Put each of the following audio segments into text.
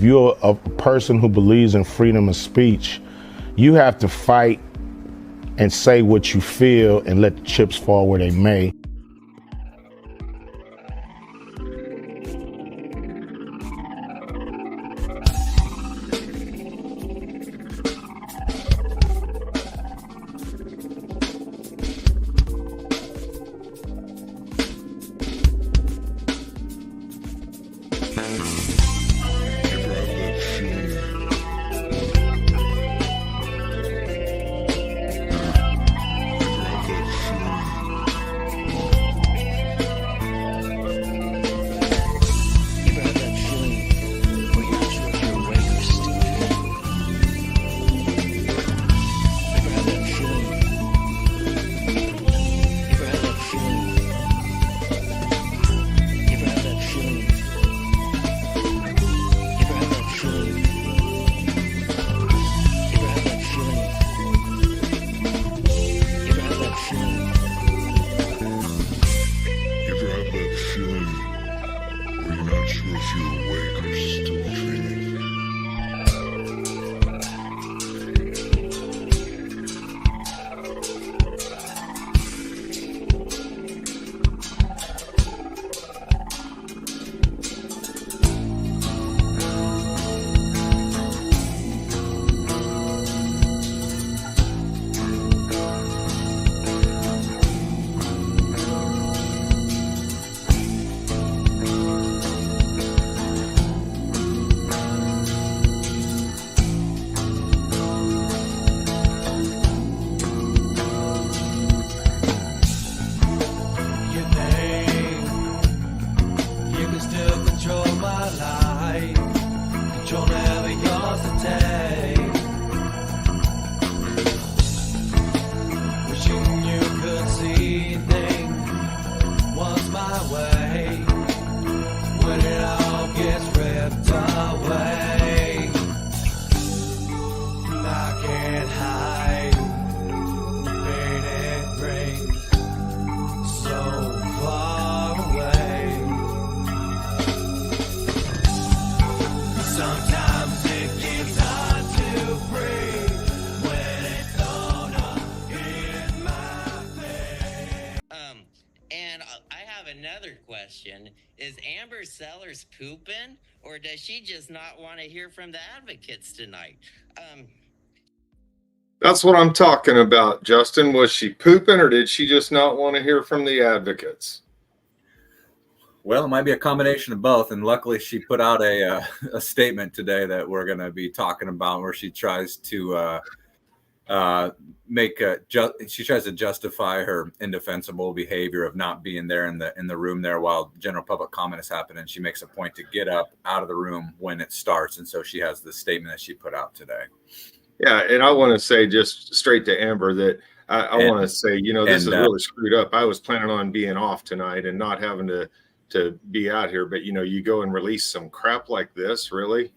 you're a person who believes in freedom of speech, you have to fight and say what you feel and let the chips fall where they may. Is Amber Sellers pooping, or does she just not want to hear from the advocates tonight? That's what I'm talking about, Justin. Was she pooping, or did she just not want to hear from the advocates? Well, it might be a combination of both. And luckily, she put out a statement today that we're going to be talking about, where she tries to she tries to justify her indefensible behavior of not being there in the room there while general public comment is happening. She makes a point to get up out of the room when it starts, and so she has this statement that she put out today. Yeah, and I want to say just straight to Amber that I want to say, this is really screwed up. I was planning on being off tonight and not having to be out here, but you go and release some crap like this, really?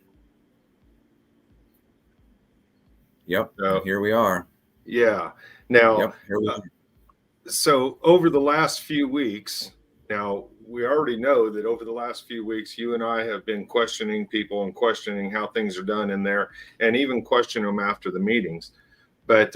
Yep. So, here we are. Yeah. Now, yep, here we are. So over the last few weeks, now we already know that over the last few weeks, you and I have been questioning people and questioning how things are done in there, and even question them after the meetings. But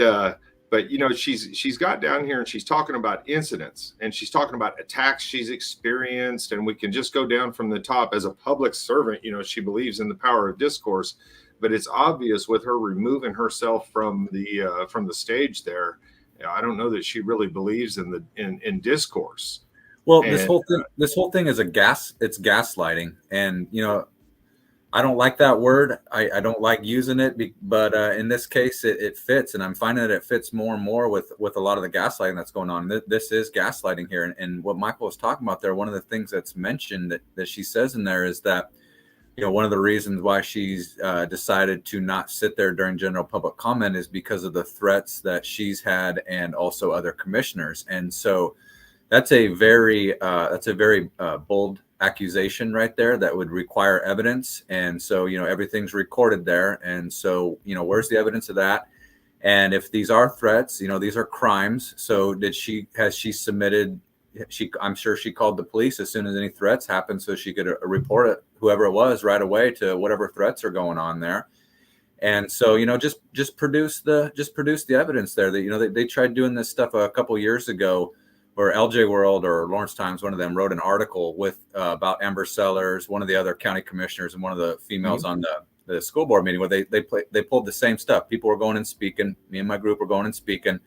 she's got down here and she's talking about incidents, and she's talking about attacks she's experienced, and we can just go down from the top. As a public servant, she believes in the power of discourse. But it's obvious with her removing herself from the stage there. I don't know that she really believes in discourse. Well, this whole thing is it's gaslighting, and I don't like that word. I don't like using it, but in this case, it fits, and I'm finding that it fits more and more with a lot of the gaslighting that's going on. This is gaslighting here, and what Michael was talking about there. One of the things that's mentioned that she says in there is that, one of the reasons why she's decided to not sit there during general public comment is because of the threats that she's had, and also other commissioners. And so that's a very bold accusation right there that would require evidence. And so, everything's recorded there. And so, where's the evidence of that? And if these are threats, these are crimes. So has she submitted, I'm sure she called the police as soon as any threats happened, so she could report it, whoever it was, right away to whatever threats are going on there. And so, just produce the evidence there. That they tried doing this stuff a couple years ago, where LJ World or Lawrence Times, one of them, wrote an article with about Amber Sellers, one of the other county commissioners, and one of the females on the school board meeting, where they pulled the same stuff. People were going and speaking. Me and my group were going and speaking.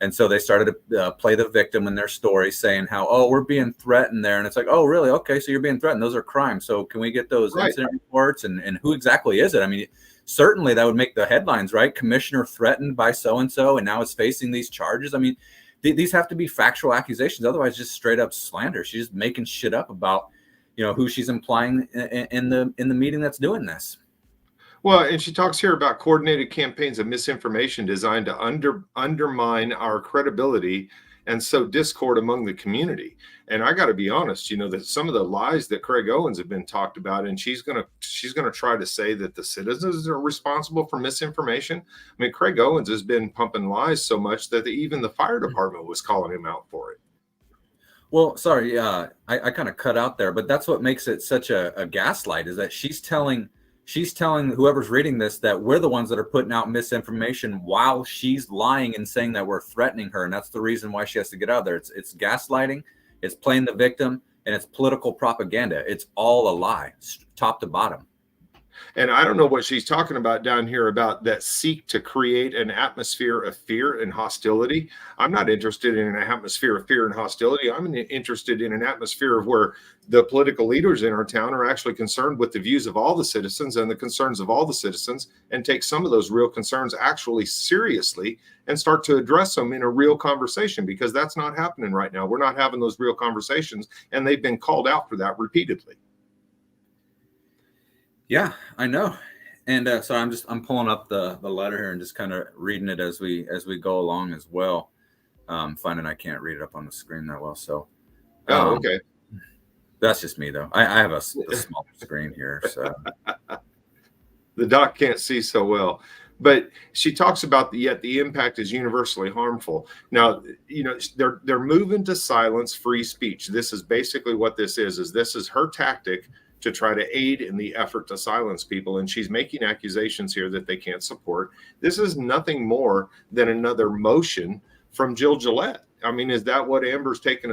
And so they started to play the victim in their story, saying how, oh, we're being threatened there. And it's like, oh, really? Okay, so you're being threatened. Those are crimes. So can we get those incident reports? And who exactly is it? I mean, certainly that would make the headlines, right? Commissioner threatened by so-and-so and now is facing these charges. I mean, these have to be factual accusations. Otherwise, just straight up slander. She's just making shit up about, who she's implying in the meeting that's doing this. Well, and she talks here about coordinated campaigns of misinformation designed to undermine our credibility and sow discord among the community. And I got to be honest, that some of the lies that Craig Owens have been talked about, and she's gonna try to say that the citizens are responsible for misinformation. I mean, Craig Owens has been pumping lies so much that even the fire department was calling him out for it. Well, sorry, I kind of cut out there, but that's what makes it such a gaslight, is that she's telling whoever's reading this that we're the ones that are putting out misinformation while she's lying and saying that we're threatening her. And that's the reason why she has to get out of there. It's gaslighting, it's playing the victim, and it's political propaganda. It's all a lie, top to bottom. And I don't know what she's talking about down here about that seek to create an atmosphere of fear and hostility. I'm not interested in an atmosphere of fear and hostility. I'm interested in an atmosphere of where the political leaders in our town are actually concerned with the views of all the citizens and the concerns of all the citizens, and take some of those real concerns actually seriously and start to address them in a real conversation, because that's not happening right now. We're not having those real conversations, and they've been called out for that repeatedly. Yeah, I know. And so I'm pulling up the letter here and just kind of reading it as we go along as well. Finding I can't read it up on the screen that well. So okay. That's just me though. I have a small screen here. So the doc can't see so well. But she talks about the impact is universally harmful. Now, they're moving to silence free speech. This is basically what this is this is her tactic to try to aid in the effort to silence people. And she's making accusations here that they can't support. This is nothing more than another motion from Jill Gillette. I mean, is that what Amber's taking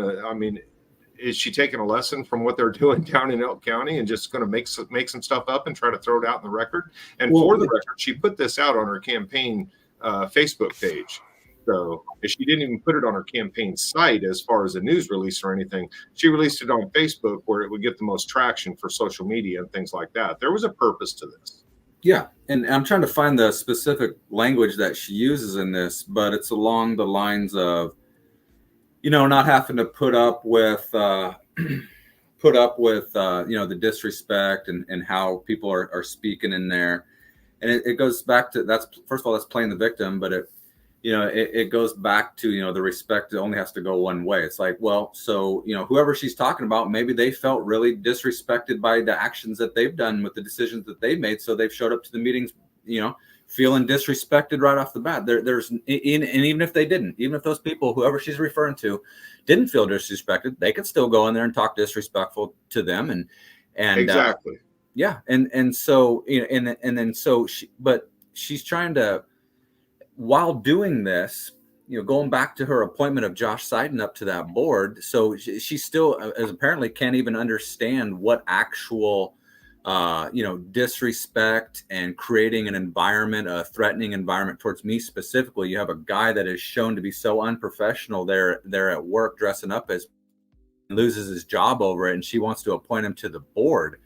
is she taking a lesson from what they're doing down in Elk County and just going to make some stuff up and try to throw it out in the record? And for the record, she put this out on her campaign Facebook page. So she didn't even put it on her campaign site as far as a news release or anything. She released it on Facebook where it would get the most traction for social media and things like that. There was a purpose to this. Yeah. And I'm trying to find the specific language that she uses in this, but it's along the lines of, not having to put up with the disrespect and how people are speaking in there. And it goes back to, first of all, that's playing the victim, but it goes back to, the respect only has to go one way. It's like, well, so, whoever she's talking about, maybe they felt really disrespected by the actions that they've done with the decisions that they've made. So they've showed up to the meetings, feeling disrespected right off the bat. And even if they didn't, even if those people, whoever she's referring to, didn't feel disrespected, they could still go in there and talk disrespectful to them. And exactly. And so, but she's trying to, while doing this, going back to her appointment of Josh Seiden up to that board. So she still apparently can't even understand what actual, disrespect and creating an environment, a threatening environment towards me specifically. You have a guy that is shown to be so unprofessional there at work, dressing up as, loses his job over it. And she wants to appoint him to the board.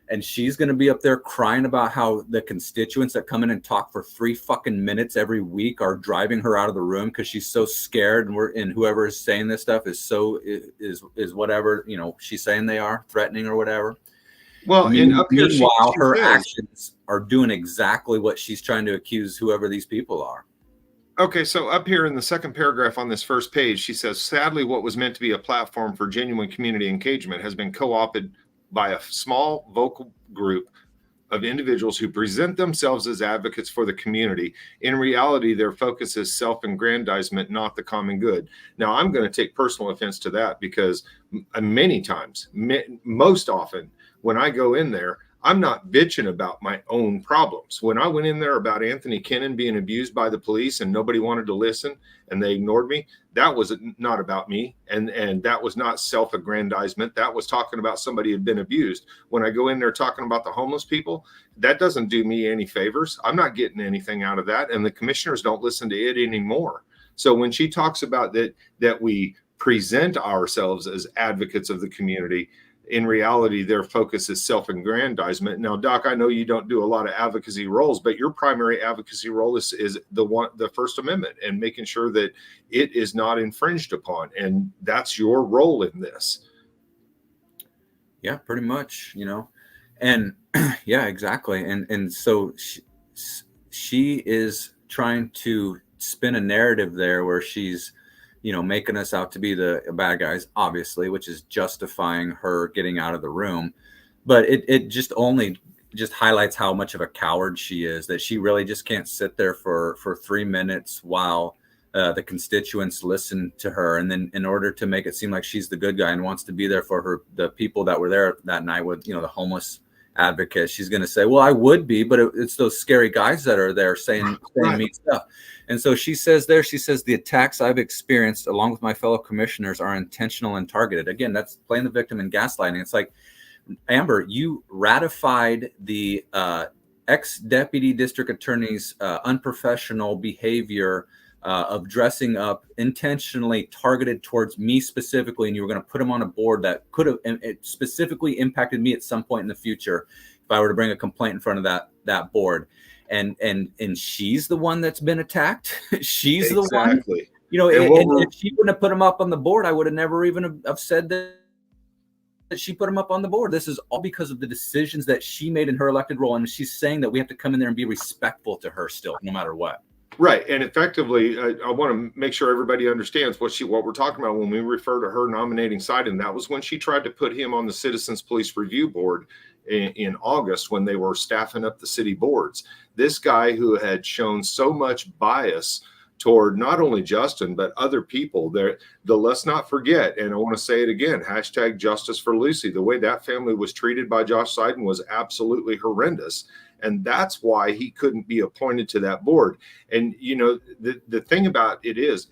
And she's going to be up there crying about how the constituents that come in and talk for 3 fucking minutes every week are driving her out of the room because she's so scared. And whoever is saying this stuff is whatever, she's saying they are threatening or whatever. Well, and up here, meanwhile, her actions are doing exactly what she's trying to accuse whoever these people are. Okay, so up here in the second paragraph on this first page, she says, sadly, what was meant to be a platform for genuine community engagement has been co-opted by a small vocal group of individuals who present themselves as advocates for the community. In reality, their focus is self-aggrandizement, not the common good. Now, I'm going to take personal offense to that because many times, most often, when I go in there, I'm not bitching about my own problems. When I went in there about Anthony Kennan being abused by the police and nobody wanted to listen and they ignored me, that was not about me. And that was not self-aggrandizement. That was talking about somebody who had been abused. When I go in there talking about the homeless people, that doesn't do me any favors. I'm not getting anything out of that. And the commissioners don't listen to it anymore. So when she talks about that we present ourselves as advocates of the community, in reality, their focus is self-aggrandizement. Now, Doc, I know you don't do a lot of advocacy roles, but your primary advocacy role is the First Amendment and making sure that it is not infringed upon. And that's your role in this. Yeah, pretty much, and yeah, exactly. And so she is trying to spin a narrative there where she's making us out to be the bad guys, obviously, which is justifying her getting out of the room. But it just highlights how much of a coward she is, that she really just can't sit there for 3 minutes while the constituents listen to her. And then in order to make it seem like she's the good guy and wants to be there for the people that were there that night with, the homeless advocate, she's going to say, well, I would be, but it's those scary guys that are there saying mean stuff. And so she says the attacks I've experienced along with my fellow commissioners are intentional and targeted. Again, that's playing the victim and gaslighting. It's like, Amber, you ratified the ex-deputy district attorney's unprofessional behavior of dressing up intentionally targeted towards me specifically, and you were going to put him on a board that could have specifically impacted me at some point in the future if I were to bring a complaint in front of that board. And she's the one that's been attacked. She's exactly the one, and if she wouldn't have put him up on the board, I would have never even have said that she put him up on the board. This is all because of the decisions that she made in her elected role. And she's saying that we have to come in there and be respectful to her still, no matter what. Right. And effectively, I want to make sure everybody understands what we're talking about when we refer to her nominating Sidon. That was when she tried to put him on the Citizens Police Review Board in August when they were staffing up the city boards. This guy who had shown so much bias toward not only Justin, but other people there. Let's not forget, and I want to say it again, hashtag justice for Lucy. The way that family was treated by Josh Sidon was absolutely horrendous. And that's why he couldn't be appointed to that board. And, the thing about it is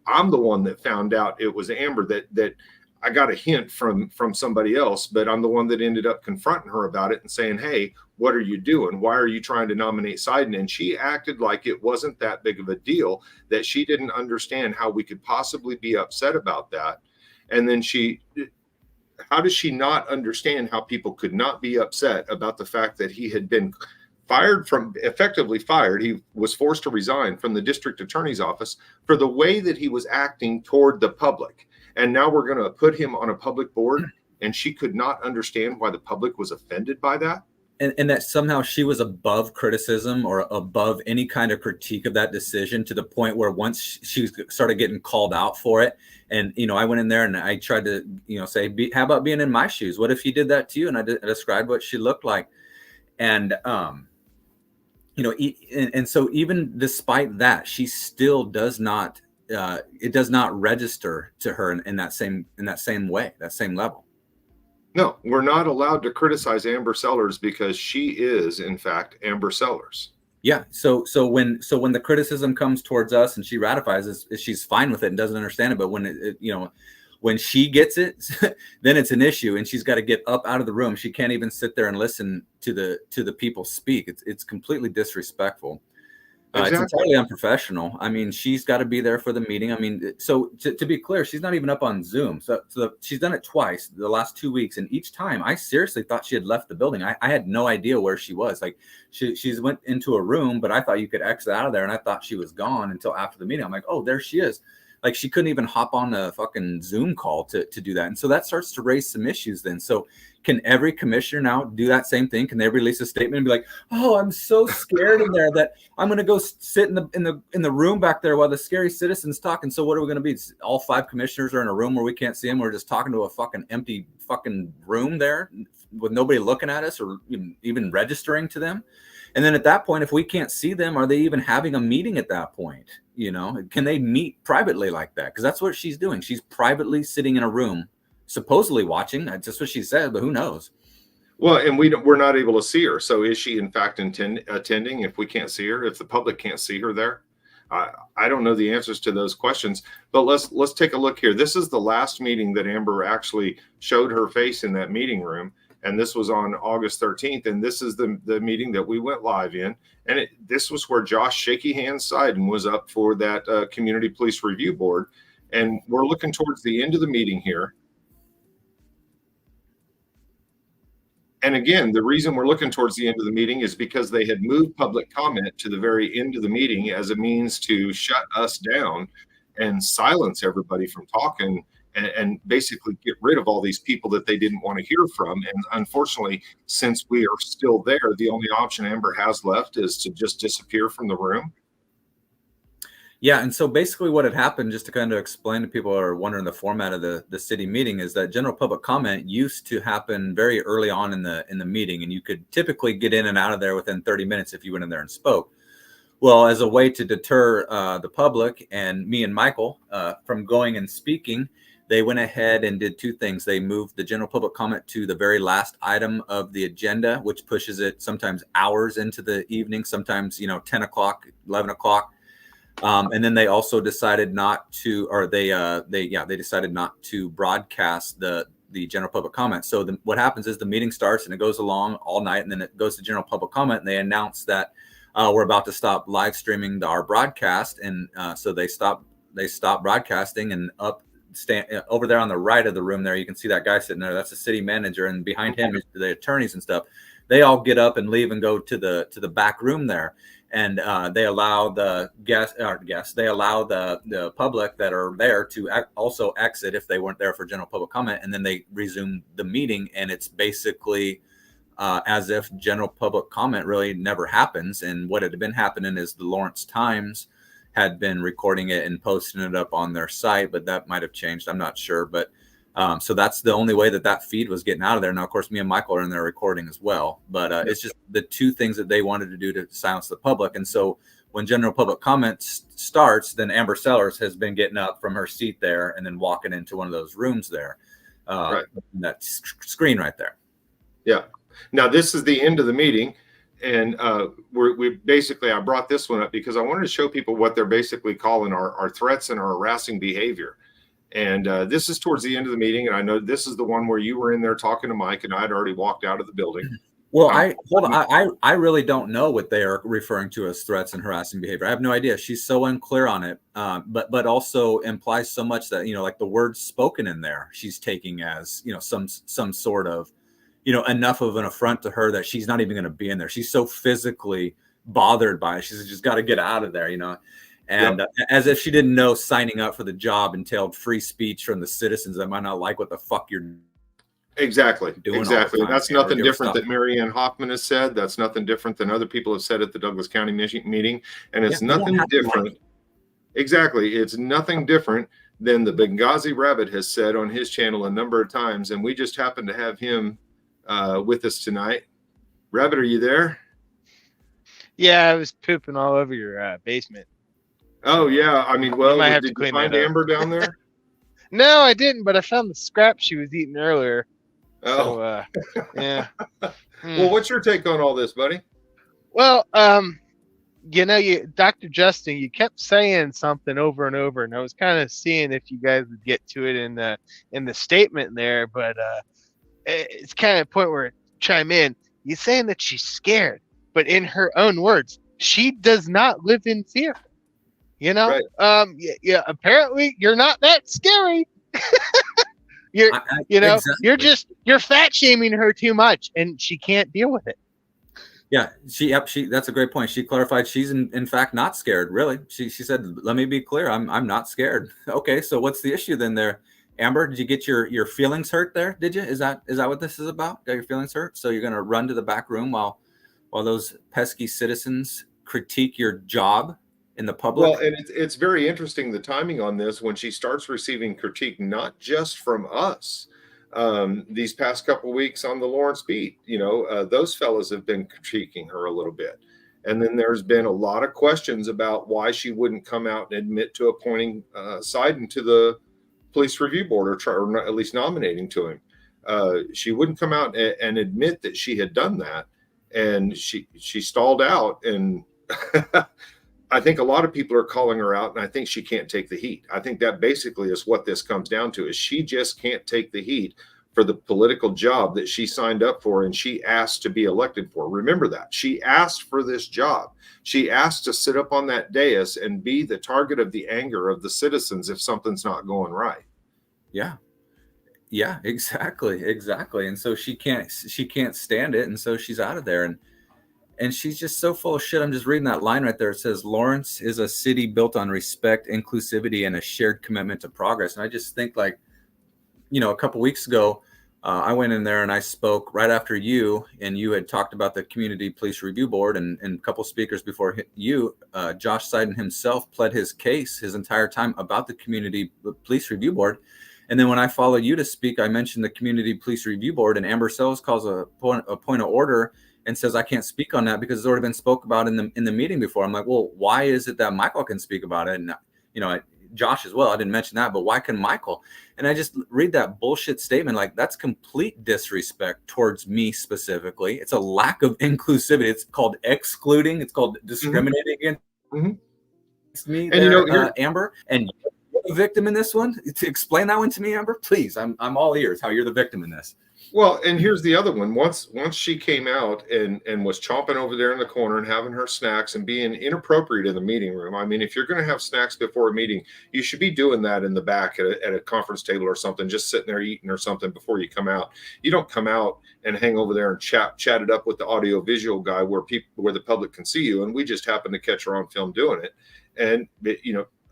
I'm the one that found out it was Amber that I got a hint from somebody else, but I'm the one that ended up confronting her about it and saying, hey, what are you doing? Why are you trying to nominate Sidon? And she acted like it wasn't that big of a deal, that she didn't understand how we could possibly be upset about that. And then how does she not understand how people could not be upset about the fact that he had been effectively fired? He was forced to resign from the district attorney's office for the way that he was acting toward the public. And now we're going to put him on a public board, and she could not understand why the public was offended by that. And that somehow she was above criticism or above any kind of critique of that decision, to the point where once she started getting called out for it. And, I went in there and I tried to, say, how about being in my shoes? What if he did that to you? And I described what she looked like. And, and so even despite that, she still does not, it does not register to her in that same way, that same level. No, we're not allowed to criticize Amber Sellers because she is, in fact, Amber Sellers. Yeah. So when the criticism comes towards us and she ratifies it, she's fine with it and doesn't understand it. But when when she gets it, then it's an issue, and she's got to get up out of the room. She can't even sit there and listen to the people speak. It's completely disrespectful. Exactly. It's entirely unprofessional. I mean, she's got to be there for the meeting. I mean, so to be clear, she's not even up on Zoom. So she's done it twice the last 2 weeks. And each time I seriously thought she had left the building. I had no idea where she was. Like she's went into a room, but I thought you could exit out of there. And I thought she was gone until after the meeting. I'm like, oh, there she is. Like she couldn't even hop on a fucking Zoom call to do that. And so that starts to raise some issues then. So can every commissioner now do that same thing? Can they release a statement and be like, "Oh, I'm so scared in there that I'm going to go sit in the room back there while the scary citizens talk." And so what are we going to be? All 5 commissioners are in a room where we can't see them. We're just talking to a fucking empty fucking room there with nobody looking at us or even registering to them. And then at that point, if we can't see them, are they even having a meeting at that point? You know, can they meet privately like that? Because that's what she's doing. She's privately sitting in a room, supposedly watching. That's just what she said, but who knows? Well, and we're not able to see her. So is she in fact attending if we can't see her, if the public can't see her there? I don't know the answers to those questions, but let's take a look here. This is the last meeting that Amber actually showed her face in that meeting room. And this was on August 13th. And this is the meeting that we went live in. And this was where Josh Shaky Hands Seiden was up for that Community Police Review Board. And we're looking towards the end of the meeting here. And again, the reason we're looking towards the end of the meeting is because they had moved public comment to the very end of the meeting as a means to shut us down and silence everybody from talking and basically get rid of all these people that they didn't want to hear from. And unfortunately, since we are still there, the only option Amber has left is to just disappear from the room. Yeah, and so basically what had happened, just to kind of explain to people who are wondering the format of the city meeting, is that general public comment used to happen very early on in the meeting, and you could typically get in and out of there within 30 minutes if you went in there and spoke. Well, as a way to deter the public and me and Michael from going and speaking, they went ahead and did 2 things. They moved the general public comment to the very last item of the agenda, which pushes it sometimes hours into the evening, sometimes 10 o'clock, 11 o'clock. And then they also decided not to, or they decided not to broadcast the general public comment. So what happens is the meeting starts and it goes along all night, and then it goes to general public comment, and they announce that we're about to stop live streaming our broadcast, and so they stop broadcasting, and over there on the right of the room there, you can see that guy sitting there. That's the city manager, and behind him is the attorneys and stuff. They all get up and leave and go to the back room there. And they allow the they allow the public that are there to also exit if they weren't there for general public comment, and then they resume the meeting. And it's basically as if general public comment really never happens. And what had been happening is the Lawrence Times had been recording it and posting it up on their site, but that might have changed. I'm not sure, but so that's the only way that feed was getting out of there. Now, of course, me and Michael are in there recording as well, but it's just the 2 things that they wanted to do to silence the public. And so when general public comment starts, then Amber Sellers has been getting up from her seat there and then walking into one of those rooms there, right. That screen right there. Yeah. Now, this is the end of the meeting. And we basically, I brought this one up because I wanted to show people what they're basically calling our threats and our harassing behavior. And this is towards the end of the meeting. And I know this is the one where you were in there talking to Mike, and I'd already walked out of the building. Well, I really don't know what they are referring to as threats and harassing behavior. I have no idea. She's so unclear on it, but also implies so much that, like the words spoken in there, she's taking as, some sort of, enough of an affront to her that she's not even going to be in there. She's so physically bothered by it. She's just got to get out of there, And as if she didn't know signing up for the job entailed free speech from the citizens that might not like what the fuck you're doing. Exactly. That's nothing different that Mary Ann Hoffman has said. That's nothing different than other people have said at the Douglas County meeting. And it's nothing different. Exactly. It's nothing different than the Benghazi Rabbit has said on his channel a number of times. And we just happen to have him with us tonight. Rabbit, are you there? Yeah, I was pooping all over your basement. Oh, yeah. I mean, well, did you find Amber down there? No, I didn't, but I found the scrap she was eating earlier. Oh. So, yeah. Well, what's your take on all this, buddy? Well, Dr. Justin, you kept saying something over and over, and I was kind of seeing if you guys would get to it in the statement there, but it's kind of a point where chime in. You're saying that she's scared, but in her own words, she does not live in fear. Right. Apparently you're not that scary. You're fat shaming her too much, and she can't deal with it. Yeah, she that's a great point. She clarified she's in fact not scared, really. She said, "Let me be clear, I'm not scared." Okay, so what's the issue then there? Amber, did you get your feelings hurt there? Did you? Is that what this is about? Got your feelings hurt? So you're going to run to the back room while those pesky citizens critique your job in the public? Well, and it's very interesting, the timing on this, when she starts receiving critique, not just from us. These past couple of weeks on the Lawrence beat, those fellas have been critiquing her a little bit. And then there's been a lot of questions about why she wouldn't come out and admit to appointing Seiden to the police review board, or at least nominating to him. She wouldn't come out and admit that she had done that. And she stalled out. And I think a lot of people are calling her out, and I think she can't take the heat. I think that basically is what this comes down to, is she just can't take the heat for the political job that she signed up for and she asked to be elected for. Remember that. She asked for this job. She asked to sit up on that dais and be the target of the anger of the citizens if something's not going right. Yeah, exactly. And so she can't stand it, and so she's out of there. And she's just so full of shit. I'm just reading that line right there. It says, Lawrence is a city built on respect, inclusivity, and a shared commitment to progress. And I just think, like, a couple weeks ago, I went in there and I spoke right after you, and you had talked about the Community Police Review Board, and a couple speakers before you, Josh Seiden himself pled his case his entire time about the Community Police Review Board. And then when I followed you to speak, I mentioned the Community Police Review Board, and Amber Sells calls a point of order and says I can't speak on that because it's already been spoke about in the meeting before. I'm like, well, why is it that Michael can speak about it? And Josh as well. I didn't mention that, but why can Michael? And I just read that bullshit statement like that's complete disrespect towards me specifically. It's a lack of inclusivity. It's called excluding. It's called discriminating against me. And Amber, and you're the victim in this one. To explain that one to me, Amber, please. I'm all ears. How you're the victim in this. Well, and here's the other one. Once she came out and was chomping over there in the corner and having her snacks and being inappropriate in the meeting room. I mean, if you're going to have snacks before a meeting, you should be doing that in the back at a conference table or something, just sitting there eating or something before you come out. You don't come out and hang over there and chat it up with the audio visual guy where the public can see you. And we just happened to catch her on film doing it. And,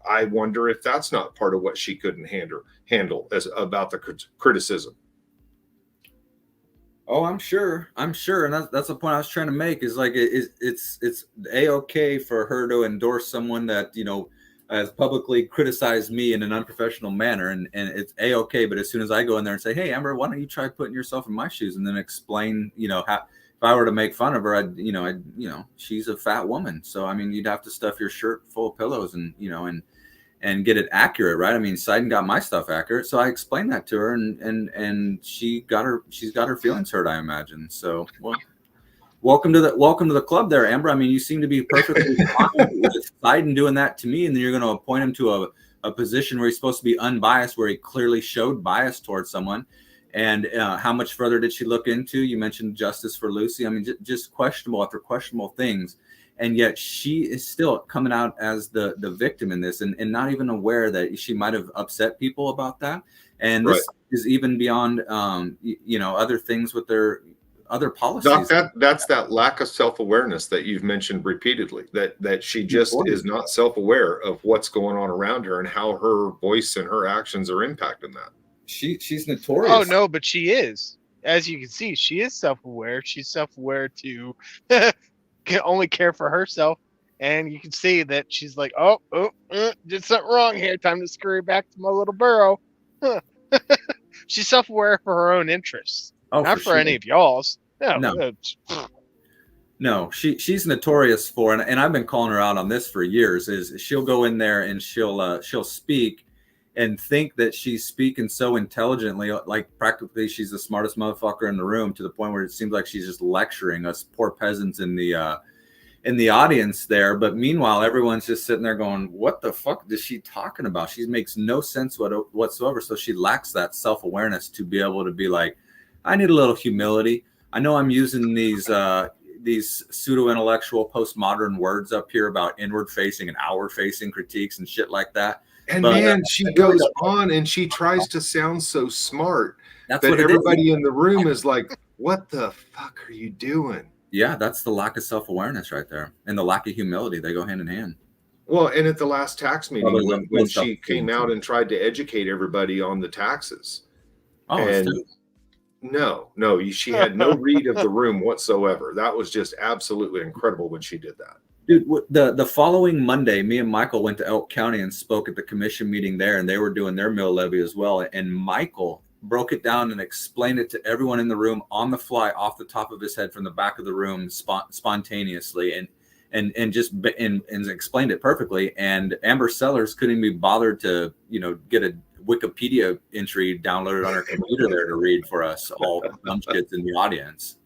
I wonder if that's not part of what she couldn't handle as about the criticism. Oh, I'm sure, and that's the point I was trying to make. Is like it's a-okay for her to endorse someone that has publicly criticized me in an unprofessional manner, and it's a-okay. But as soon as I go in there and say, "Hey, Amber, why don't you try putting yourself in my shoes?" and then explain, how if I were to make fun of her, I'd she's a fat woman, so I mean, you'd have to stuff your shirt full of pillows and get it accurate, right? I mean, Seiden got my stuff accurate, so I explained that to her, and she's got her feelings hurt, I imagine. So, well, welcome to the club, there, Amber. I mean, you seem to be perfectly fine with Seiden doing that to me, and then you're going to appoint him to a position where he's supposed to be unbiased, where he clearly showed bias towards someone. And how much further did she look into? You mentioned justice for Lucy. I mean, just questionable after questionable things. And yet she is still coming out as the victim in this and not even aware that she might have upset people about that. And this is even beyond, other things with their other policies. Doc, that's that lack of self-awareness that you've mentioned repeatedly, that she just is not self-aware of what's going on around her and how her voice and her actions are impacting that. She's notorious. Oh, no, but she is. As you can see, she is self-aware. She's self-aware to can only care for herself, and you can see that she's like, did something wrong here, time to scurry back to my little burrow. She's self-aware for her own interests, not for any of y'all's. No, she's notorious for, and I've been calling her out on this for years, is she'll go in there and she'll speak and think that she's speaking so intelligently, like practically she's the smartest motherfucker in the room, to the point where it seems like she's just lecturing us poor peasants in the audience there. But meanwhile, everyone's just sitting there going, what the fuck is she talking about? She makes no sense whatsoever. So she lacks that self-awareness to be able to be like, I need a little humility. I know I'm using these pseudo-intellectual postmodern words up here about inward-facing and outward-facing critiques and shit like that. And man, she goes on and she tries to sound so smart that everybody in the room is like, what the fuck are you doing? Yeah, that's the lack of self-awareness right there, and the lack of humility. They go hand in hand. Well, and at the last tax meeting, Probably when low she self-esteem came out too. and tried to educate everybody on the taxes, Oh, it's and no, she had no read of the room whatsoever. That was just absolutely incredible when she did that. dude. The following Monday, me and Michael went to Elk County and spoke at the commission meeting there, and they were doing their mill levy as well. And Michael broke it down and explained it to everyone in the room on the fly, off the top of his head, from the back of the room, spontaneously, and just and explained it perfectly. And Amber Sellers couldn't be bothered to get a Wikipedia entry downloaded on her computer there to read for us all dumb shits in the audience.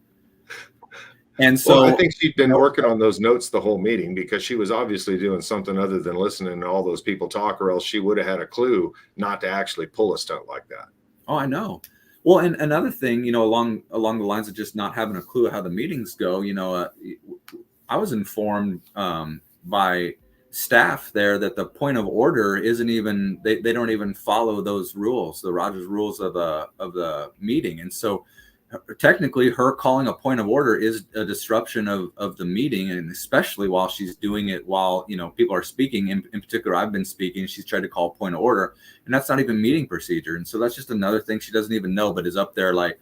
And so I think she'd been working on those notes the whole meeting, because she was obviously doing something other than listening to all those people talk, or else she would have had a clue not to actually pull a stunt like that. Oh, I know. Well, and another thing, along the lines of just not having a clue how the meetings go, I was informed by staff there that the point of order isn't even, they don't even follow those rules, the Rogers rules of the meeting. And so technically her calling a point of order is a disruption of the meeting, and especially while she's doing it while people are speaking. In particular, I've been speaking, she's tried to call a point of order, and that's not even meeting procedure. And so that's just another thing she doesn't even know, but is up there like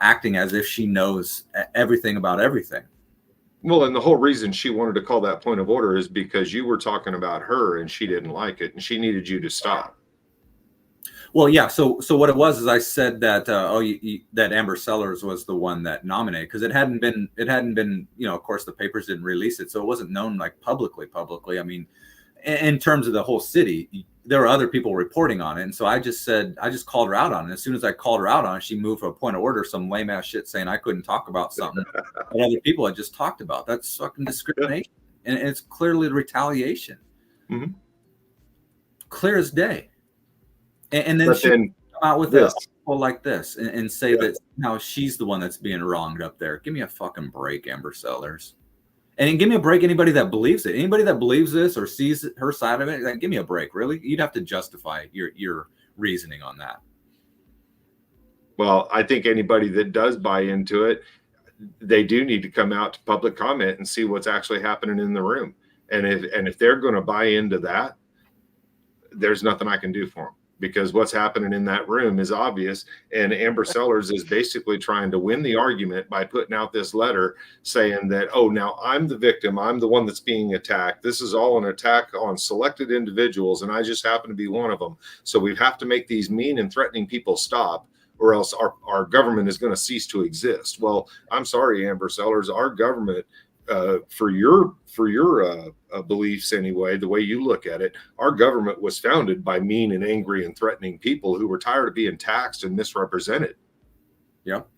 acting as if she knows everything about everything. Well, and the whole reason she wanted to call that point of order is because you were talking about her and she didn't like it, and she needed you to stop. Well, yeah. So what it was is I said that that Amber Sellers was the one that nominated, because it hadn't been of course the papers didn't release it, so it wasn't known like publicly. I mean, in terms of the whole city, there were other people reporting on it, and so I just called her out on it. As soon as I called her out on it, she moved for a point of order, some lame ass shit saying I couldn't talk about something that other people had just talked about. That's fucking discrimination, and it's clearly retaliation, clear as day. And then she come out with this like this and say that now she's the one that's being wronged up there. Give me a fucking break, Amber Sellers. And give me a break, anybody that believes it. Anybody that believes this or sees her side of it, like, give me a break. Really? You'd have to justify your reasoning on that. Well, I think anybody that does buy into it, they do need to come out to public comment and see what's actually happening in the room. And if they're going to buy into that, there's nothing I can do for them, because what's happening in that room is obvious. And Amber Sellers is basically trying to win the argument by putting out this letter saying that, oh, now I'm the victim. I'm the one that's being attacked. This is all an attack on selected individuals, and I just happen to be one of them. So we have to make these mean and threatening people stop, or else our government is going to cease to exist. Well, I'm sorry, Amber Sellers, our government, for your beliefs anyway, the way you look at it, our government was founded by mean and angry and threatening people who were tired of being taxed and misrepresented. Yep.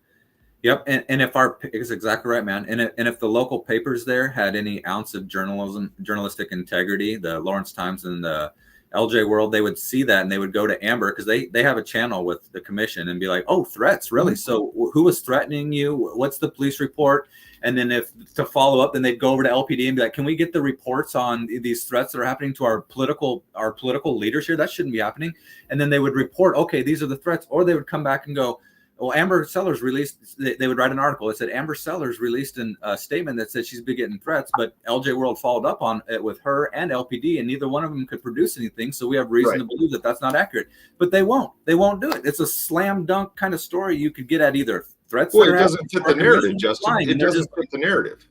And if it's exactly right, man. And if the local papers there had any ounce of journalistic integrity, the Lawrence Times and the LJ World, they would see that and they would go to Amber, because they have a channel with the commission, and be like, oh, threats, really? So who was threatening you? What's the police report? And then if to follow up, then they'd go over to LPD and be like, can we get the reports on these threats that are happening to our political leaders here? That shouldn't be happening. And then they would report, okay, these are the threats. Or they would come back and go, well, Amber Sellers released, they would write an article that said Amber Sellers released a statement that said she's been getting threats, but LJ World followed up on it with her and LPD, and neither one of them could produce anything. So we have reason to believe that that's not accurate. But they won't do it. It's a slam dunk kind of story you could get at either threats. Well, it doesn't fit the narrative, Justin. It doesn't fit the narrative.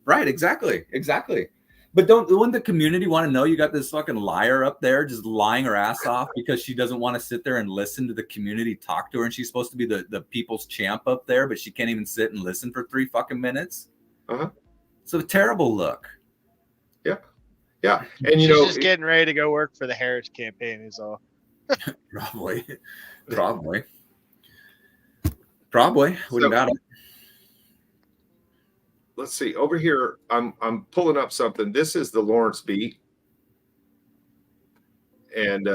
Right, exactly. But wouldn't the community want to know you got this fucking liar up there just lying her ass off because she doesn't want to sit there and listen to the community talk to her, and she's supposed to be the people's champ up there, but she can't even sit and listen for 3 fucking minutes? It's a terrible look. Yeah. And she's just getting ready to go work for the Harris campaign is all. Probably. Wouldn't doubt it. Let's see over here. I'm pulling up something. This is the Lawrence beat, and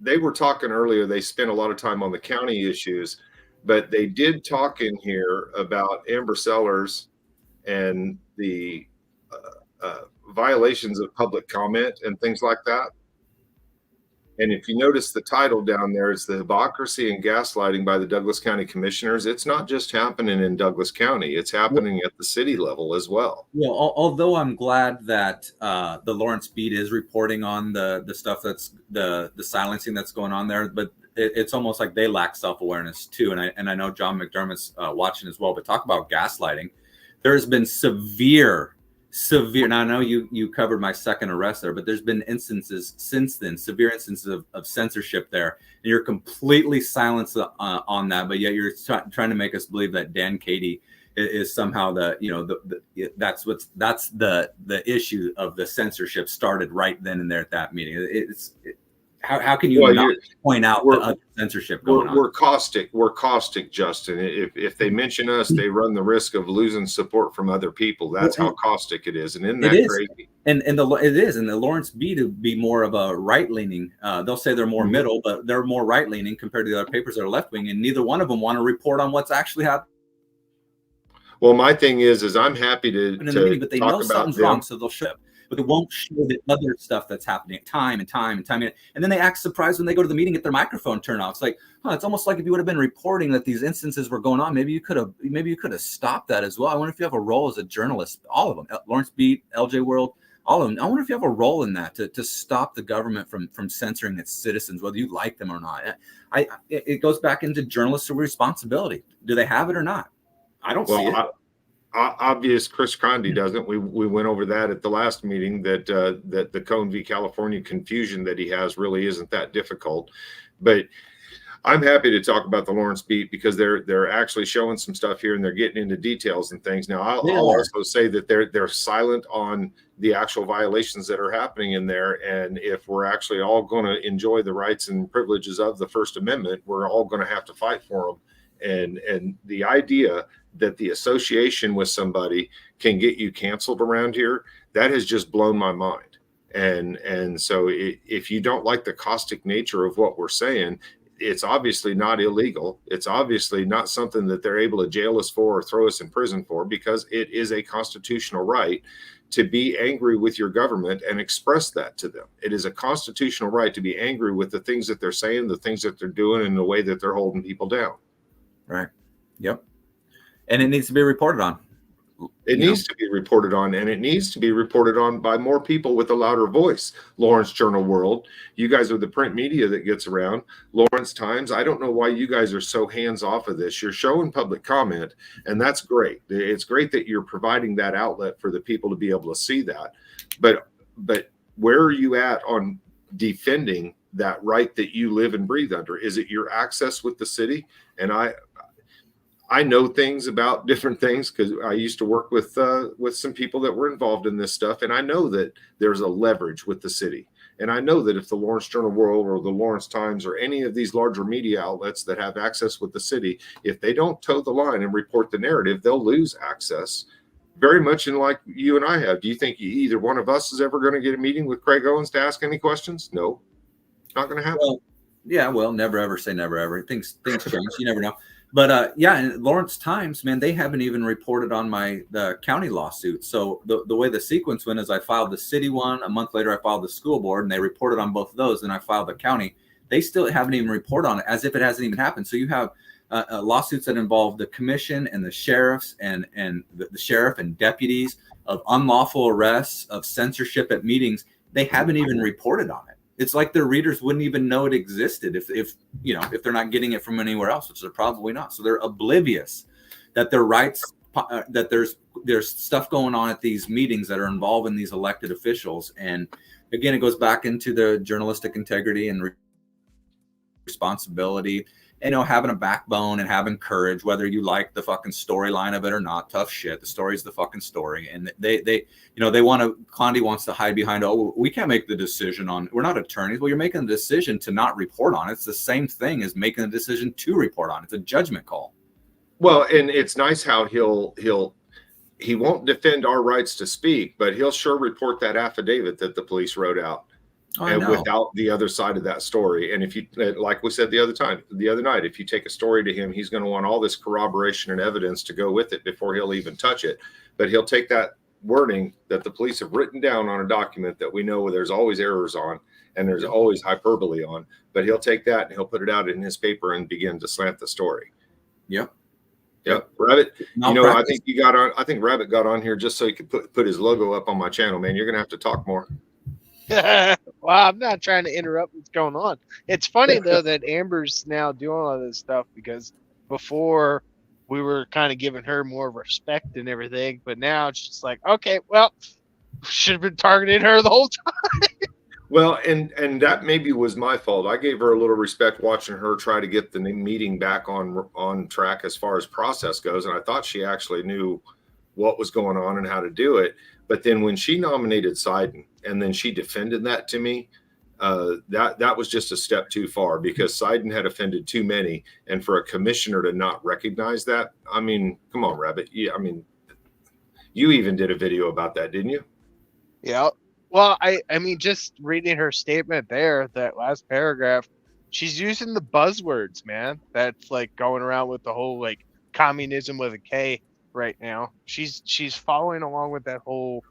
they were talking earlier. They spent a lot of time on the county issues, but they did talk in here about Amber Sellers and the violations of public comment and things like that. And if you notice the title down there, it's the Hypocrisy and Gaslighting by the Douglas County Commissioners. It's not just happening in Douglas County, it's happening at the city level as well. Well, although I'm glad that the Lawrence Beat is reporting on the stuff that's the silencing that's going on there, but it's almost like they lack self-awareness too. And I know John McDermott's watching as well. But talk about gaslighting. There has been severe. Now I know you covered my second arrest there, but there's been instances since then, severe instances of censorship there, and you're completely silenced on that. But yet you're trying to make us believe that Dan Katie is somehow that's the issue of the censorship started right then and there at that meeting. How can you not point out the other censorship going on? We're caustic, Justin. If they mention us, they run the risk of losing support from other people. That's how caustic it is. And isn't that crazy? And it is. And the Lawrence Beat would be more of a right-leaning. They'll say they're more middle, but they're more right-leaning compared to the other papers that are left-wing. And neither one of them want to report on what's actually happening. Well, my thing is I'm happy to but they know talk something's about wrong, so they'll show up. But they won't show the other stuff that's happening time and time again. And then they act surprised when they go to the meeting, get their microphone turned off. It's like, it's almost like if you would have been reporting that these instances were going on, maybe you could have stopped that as well. I wonder if you have a role as a journalist, all of them, Lawrence Beat, LJ World, all of them. I wonder if you have a role in that to stop the government from censoring its citizens, whether you like them or not. It goes back into journalistic responsibility. Do they have it or not? I don't see it. Obvious Chris Conde doesn't. We went over that at the last meeting, that the Cone v. California confusion that he has really isn't that difficult. But I'm happy to talk about the Lawrence Beat because they're actually showing some stuff here and they're getting into details and things. Now I'll also say that they're silent on the actual violations that are happening in there. And if we're actually all going to enjoy the rights and privileges of the First Amendment, we're all going to have to fight for them. And the idea that the association with somebody can get you canceled around here, that has just blown my mind. And so if you don't like the caustic nature of what we're saying, it's obviously not illegal. It's obviously not something that they're able to jail us for or throw us in prison for, because it is a constitutional right to be angry with your government and express that to them. It is a constitutional right to be angry with the things that they're saying, the things that they're doing, and the way that they're holding people down. Right. Yep. And it needs to be reported on. It needs to be reported on, and it needs to be reported on by more people with a louder voice. Lawrence Journal World, you guys are the print media that gets around. Lawrence Times, I don't know why you guys are so hands off of this. You're showing public comment, and that's great. It's great that you're providing that outlet for the people to be able to see that. But where are you at on defending that right that you live and breathe under? Is it your access with the city? And I know things about different things because I used to work with some people that were involved in this stuff. And I know that there's a leverage with the city. And I know that if the Lawrence Journal World or the Lawrence Times or any of these larger media outlets that have access with the city, if they don't toe the line and report the narrative, they'll lose access. Very much in like you and I have. Do you think either one of us is ever going to get a meeting with Craig Owens to ask any questions? No, not going to happen. Well, never ever say never ever. Things change. You never know. But and Lawrence Times, man, they haven't even reported on the county lawsuit. So the way the sequence went is I filed the city one. A month later, I filed the school board, and they reported on both of those. And I filed the county. They still haven't even reported on it, as if it hasn't even happened. So you have lawsuits that involve the commission and the sheriffs and the sheriff and deputies of unlawful arrests, of censorship at meetings. They haven't even reported on it. It's like their readers wouldn't even know it existed if they're not getting it from anywhere else, which they're probably not. So they're oblivious that their rights, that there's stuff going on at these meetings that are involving these elected officials. And again, it goes back into the journalistic integrity and responsibility, and having a backbone and having courage, whether you like the fucking storyline of it or not. Tough shit. The story's the fucking story. And Conde wants to hide behind, we can't make the decision on, we're not attorneys. Well, you're making the decision to not report on it. It's the same thing as making the decision to report on it. It's a judgment call. Well, and it's nice how he won't defend our rights to speak, but he'll sure report that affidavit that the police wrote out. And without the other side of that story. And if you, like we said the other night, if you take a story to him, he's going to want all this corroboration and evidence to go with it before he'll even touch it. But he'll take that wording that the police have written down on a document that we know there's always errors on, and there's always hyperbole on, but he'll take that and he'll put it out in his paper and begin to slant the story. Yep. Rabbit, I Malpractice. think Rabbit got on here just so he could put his logo up on my channel, man. You're going to have to talk more. Well, I'm not trying to interrupt what's going on. It's funny though that Amber's now doing all this stuff, because before we were kind of giving her more respect and everything, but now it's just like, okay, well, should have been targeting her the whole time. Well, and that maybe was my fault. I gave her a little respect watching her try to get the meeting back on track as far as process goes, and I thought she actually knew what was going on and how to do it. But then when she nominated Seiden and then she defended that to me, that was just a step too far, because Seiden had offended too many, and for a commissioner to not recognize that, I mean, come on, Rabbit. Yeah, I mean, you even did a video about that, didn't you? Yeah. Well, I mean, just reading her statement there, that last paragraph, she's using the buzzwords, man. That's like going around with the whole like communism with a K right now. She's following along with that whole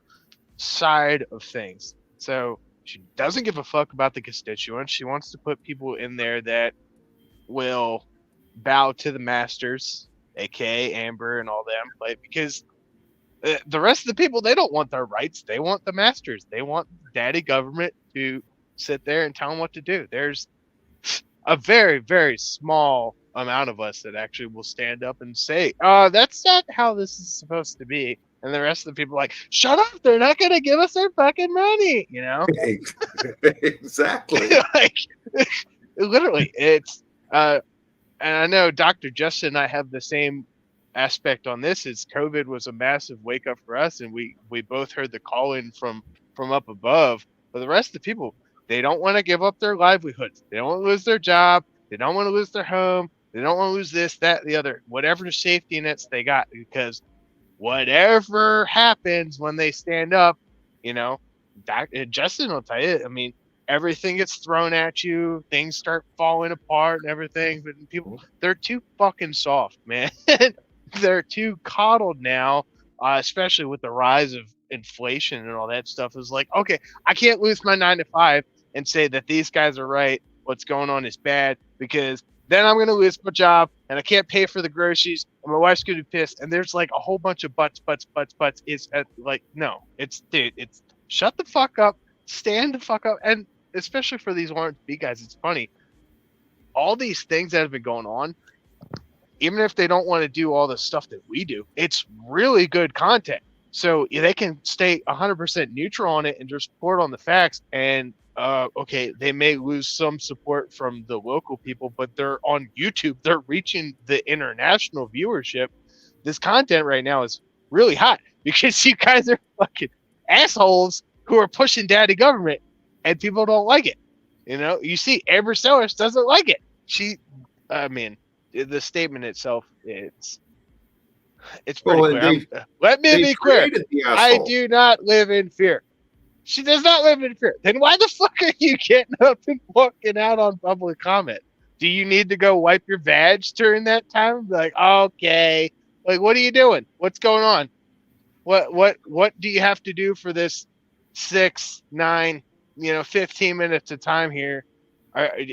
side of things. So she doesn't give a fuck about the constituents. She wants to put people in there that will bow to the masters, aka Amber and all them, like, because the rest of the people, they don't want their rights. They want the masters. They want daddy government to sit there and tell them what to do. There's a very, very small amount of us that actually will stand up and say, that's not how this is supposed to be. And the rest of the people are like, shut up. They're not going to give us their fucking money. You know? Exactly. Like, literally, it's, and I know Dr. Justin and I have the same aspect on this. Is COVID was a massive wake up for us, and we both heard the call in from up above. But the rest of the people, they don't want to give up their livelihoods. They don't want to lose their job. They don't want to lose their home. They don't want to lose this, that, the other, whatever safety nets they got, because whatever happens when they stand up, Justin will tell you, I mean, everything gets thrown at you, things start falling apart and everything, but people, they're too fucking soft, man. They're too coddled now, especially with the rise of inflation and all that stuff. Is like, okay, I can't lose my 9 to 5 and say that these guys are right. What's going on is bad, because then I'm going to lose my job and I can't pay for the groceries and my wife's going to be pissed. And there's like a whole bunch of buts. It's like, no, it's shut the fuck up, stand the fuck up. And especially for these Lawrence B guys, it's funny. All these things that have been going on, even if they don't want to do all the stuff that we do, it's really good content. So they can stay 100% neutral on it and just report on the facts. And okay, they may lose some support from the local people, but they're on YouTube. They're reaching the international viewership. This content right now is really hot because you guys are fucking assholes who are pushing daddy government, and people don't like it. You see, Amber Sellers doesn't like it. The statement itself, it's pretty clear. Let me be clear. I do not live in fear. She does not live in fear. Then why the fuck are you getting up and walking out on public comment? Do you need to go wipe your vag during that time? Like, okay, like, what are you doing? What's going on? What do you have to do for this 6, 9, 15 minutes of time here? Do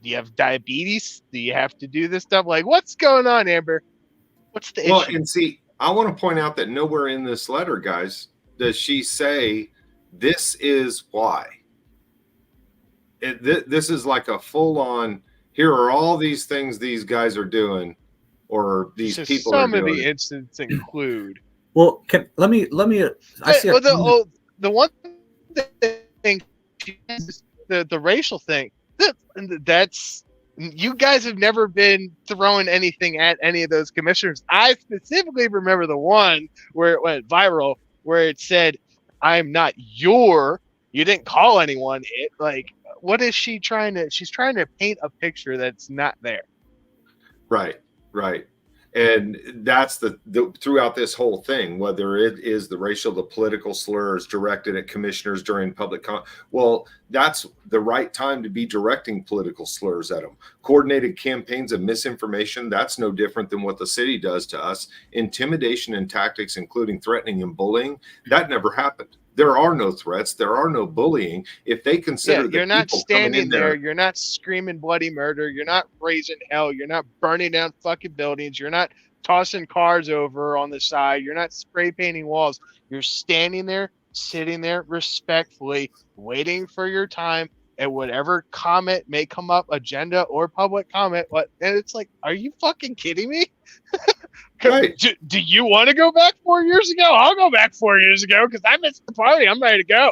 you have diabetes? Do you have to do this stuff? Like, what's going on, Amber? What's the issue? Well, and see, I want to point out that nowhere in this letter, guys, does she say this is why. This is like a full-on, here are all these things these guys are doing, or these people are doing. Some of the incidents include. Well, let me. I see. The one thing, the racial thing. That's, you guys have never been throwing anything at any of those commissioners. I specifically remember the one where it went viral, where it said, "I'm not you didn't call anyone it." Like, what is she trying to? She's trying to paint a picture that's not there. Right. And that's the throughout this whole thing, whether it is the racial, the political slurs directed at commissioners during public well, that's the right time to be directing political slurs at them. Coordinated campaigns of misinformation, that's no different than what the city does to us. Intimidation and tactics, including threatening and bullying, that never happened. there are no threats, there are no bullying. If they consider Yeah, the you're not people coming in standing there. there, You're not screaming bloody murder. You're not raising hell. You're not burning down fucking buildings. You're not tossing cars over on the side. You're not spray painting walls. You're standing there, sitting there respectfully, waiting for your time and whatever comment may come up, agenda or public comment. And it's like, are you fucking kidding me? right? Do you want to go back 4 years ago? I'll go back 4 years ago because I missed the party. I'm ready to go.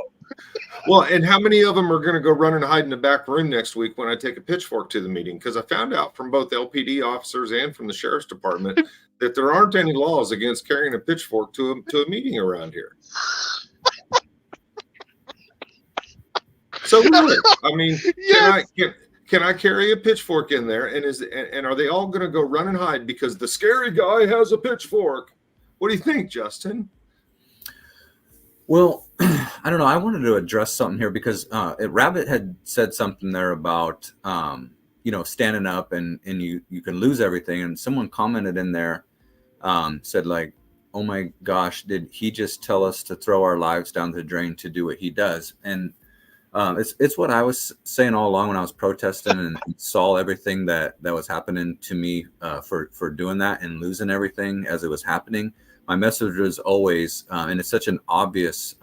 Well, and how many of them are going to go run and hide in the back room next week when I take a pitchfork to the meeting? Because I found out from both LPD officers and from the sheriff's department that there aren't any laws against carrying a pitchfork to a meeting around here. So really, I mean, Yes. can I carry a pitchfork in there? And are they all going to go run and hide because the scary guy has a pitchfork? What do you think, Justin? Well, I don't know. I wanted to address something here because Rabbit had said something there about standing up and you can lose everything. And someone commented in there, said like, "Oh my gosh, did he just tell us to throw our lives down the drain to do what he does?" And it's what I was saying all along when I was protesting and saw everything that was happening to me for doing that and losing everything as it was happening. My message was always, and it's such an obvious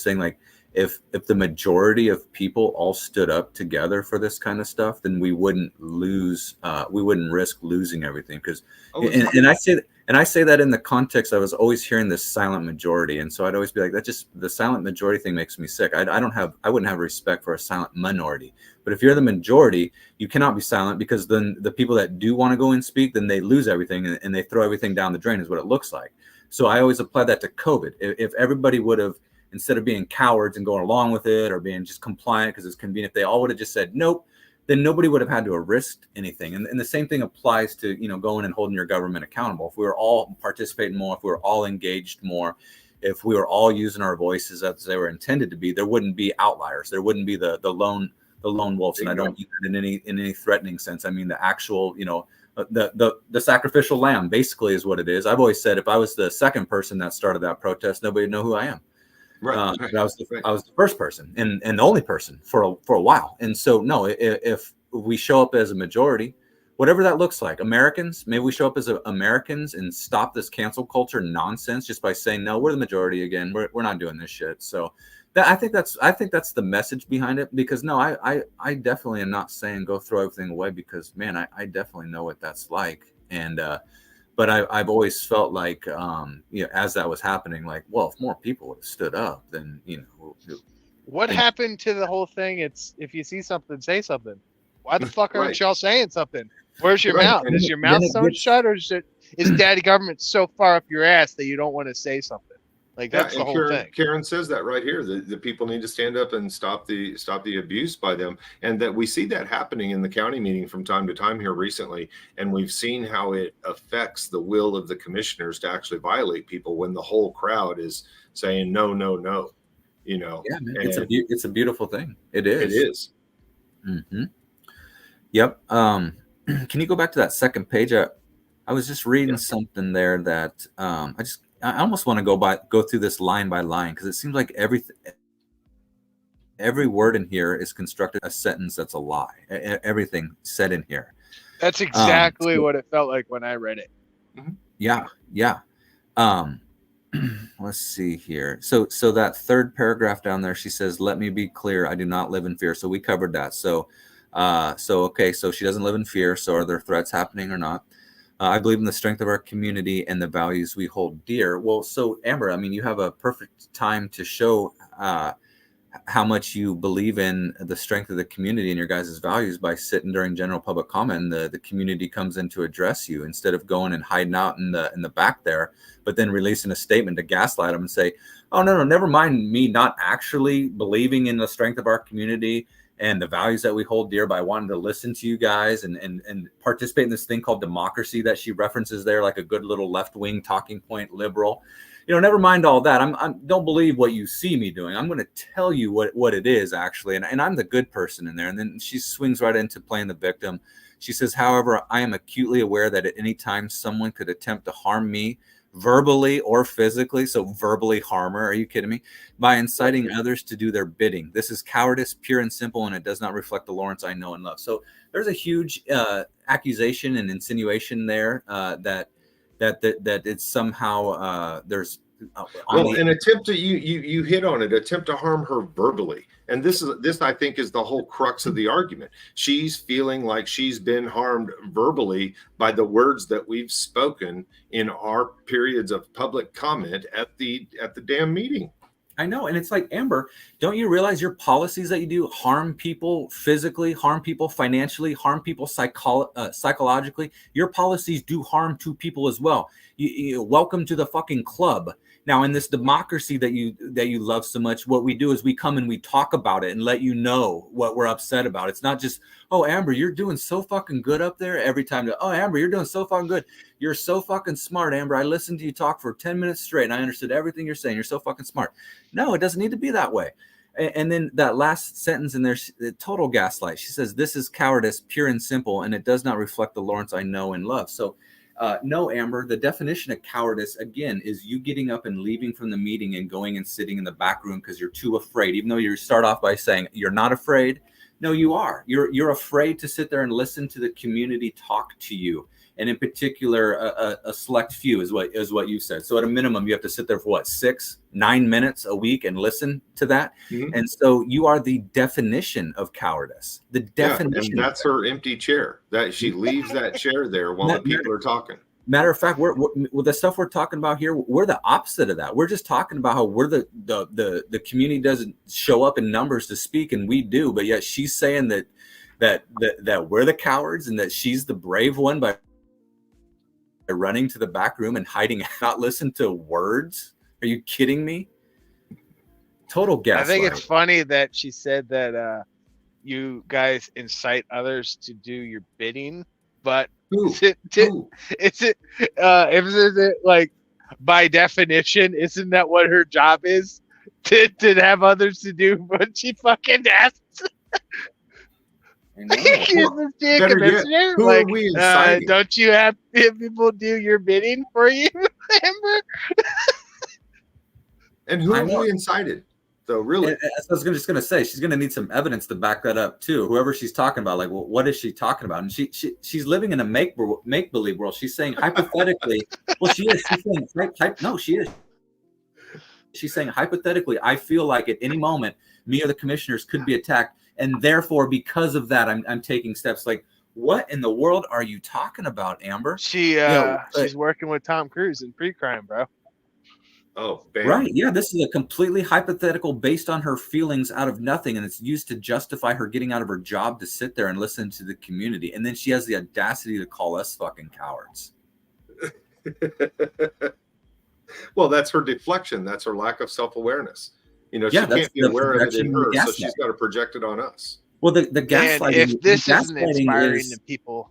thing. Like if the majority of people all stood up together for this kind of stuff, then we wouldn't risk losing everything. Because, and I say that in the context, I was always hearing this silent majority. And so I'd always be like, the silent majority thing makes me sick. I wouldn't have respect for a silent minority. But if you're the majority, you cannot be silent, because then the people that do want to go and speak, then they lose everything and they throw everything down the drain is what it looks like. So I always apply that to COVID. If everybody would have, instead of being cowards and going along with it or being just compliant because it's convenient, if they all would have just said nope, then nobody would have had to risk anything. And the same thing applies to, going and holding your government accountable. If we were all participating more, if we were all engaged more, if we were all using our voices as they were intended to be, there wouldn't be outliers. There wouldn't be the lone wolves. And I don't mean that in any threatening sense. I mean the actual, the sacrificial lamb basically is what it is. I've always said if I was the second person that started that protest, nobody would know who I am. Right. But I was the first person and the only person for a while. And so no, if we show up as a majority, whatever that looks like, Americans, maybe we show up as Americans and stop this cancel culture nonsense just by saying no, we're the majority again. We're not doing this shit. So I think that's the message behind it. Because no, I definitely am not saying go throw everything away, because man, I definitely know what that's like. And but I've always felt like, as that was happening, like, well, if more people would have stood up, then, What happened to the whole thing? It's if you see something, say something. Why the fuck aren't y'all saying something? Where's your mouth? Is your mouth sewn shut, or is daddy government so far up your ass that you don't want to say something? Like that's the whole thing. Karen says that right here. The people need to stand up and stop the abuse by them, and that we see that happening in the county meeting from time to time here recently, and we've seen how it affects the will of the commissioners to actually violate people when the whole crowd is saying no, no, no. Yeah, man, it's a beautiful thing. It is. It is. Mm-hmm. Yep. Can you go back to that second page? I was just reading something there that I almost want to go through this line by line, because it seems like every word in here is constructed a sentence that's a lie. Everything said in here. That's exactly what it felt like when I read it. Yeah. Let's see here. So that third paragraph down there, she says, "Let me be clear. I do not live in fear." So we covered that. So okay. So she doesn't live in fear. So are there threats happening or not? I believe in the strength of our community and the values we hold dear. Well, so Amber, I mean, you have a perfect time to show how much you believe in the strength of the community and your guys' values by sitting during general public comment. The community comes in to address you instead of going and hiding out in the back there, but then releasing a statement to gaslight them and say, "Oh no, never mind me not actually believing in the strength of our community and the values that we hold dear by wanting to listen to you guys and participate in this thing called democracy that she references there, like a good little left-wing talking point liberal. Never mind all that. I don't believe what you see me doing. I'm going to tell you what it is actually. And I'm the good person in there." And then she swings right into playing the victim. She says, "However, I am acutely aware that at any time someone could attempt to harm me verbally or physically. So verbally harm her. Are you kidding me? By inciting others to do their bidding. This is cowardice, pure and simple, and it does not reflect the Lawrence I know and love. So there's a huge accusation and insinuation there that it's somehow there's an attempt to you hit on it, attempt to harm her verbally. And this I think is the whole crux of the argument. She's feeling like she's been harmed verbally by the words that we've spoken in our periods of public comment at the damn meeting. I know. And it's like, Amber, don't you realize your policies that you do harm people physically, harm people financially, harm people psychologically? Your policies do harm to people as well. You welcome to the fucking club. Now, in this democracy that you love so much, what we do is we come and we talk about it and let you know what we're upset about. It's not just, oh, Amber, you're doing so fucking good up there every time. Oh, Amber, you're doing so fucking good. You're so fucking smart, Amber. I listened to you talk for 10 minutes straight and I understood everything you're saying. You're so fucking smart. No, it doesn't need to be that way. And then that last sentence in there, the total gaslight. She says, this is cowardice, pure and simple, and it does not reflect the Lawrence I know and love. So no, Amber, the definition of cowardice, again, is you getting up and leaving from the meeting and going and sitting in the back room because you're too afraid, even though you start off by saying you're not afraid. No, you are. You're afraid to sit there and listen to the community talk to you. And in particular, a select few is what you said. So at a minimum, you have to sit there for what, 6-9 minutes a week and listen to that. Mm-hmm. And so you are the definition of cowardice. The definition. And that's her empty chair. That she leaves that chair there while the people are talking. Matter of fact, we're with the stuff we're talking about here, we're the opposite of that. We're just talking about how we're the community doesn't show up in numbers to speak, and we do. But yet she's saying that we're the cowards and that she's the brave one by running to the back room and hiding, not listen to words. Are you kidding me? Total gaslight. I think it's funny that she said that you guys incite others to do your bidding, but is it like by definition, isn't that what her job is? To have others to do what she fucking asks? Who are we inciting? Don't you have people do your bidding for you, Amber? And who have we incited? So really, I was just going to say, she's going to need some evidence to back that up too. Whoever she's talking about, like, well, what is she talking about? And she's living in a make believe world. She's saying hypothetically, well, she is. She's saying no, she is. She's saying hypothetically, I feel like at any moment, me or the commissioners could be attacked. And therefore, because of that, I'm taking steps. Like, what in the world are you talking about, Amber? She's working with Tom Cruise in pre-crime, bro. Oh, bam. Right. Yeah, this is a completely hypothetical based on her feelings out of nothing. And it's used to justify her getting out of her job to sit there and listen to the community. And then she has the audacity to call us fucking cowards. Well, that's her deflection. That's her lack of self-awareness. You know, she can't be aware of it in her, so she's got to project it on us. Well, the gaslighting. If this isn't inspiring to people,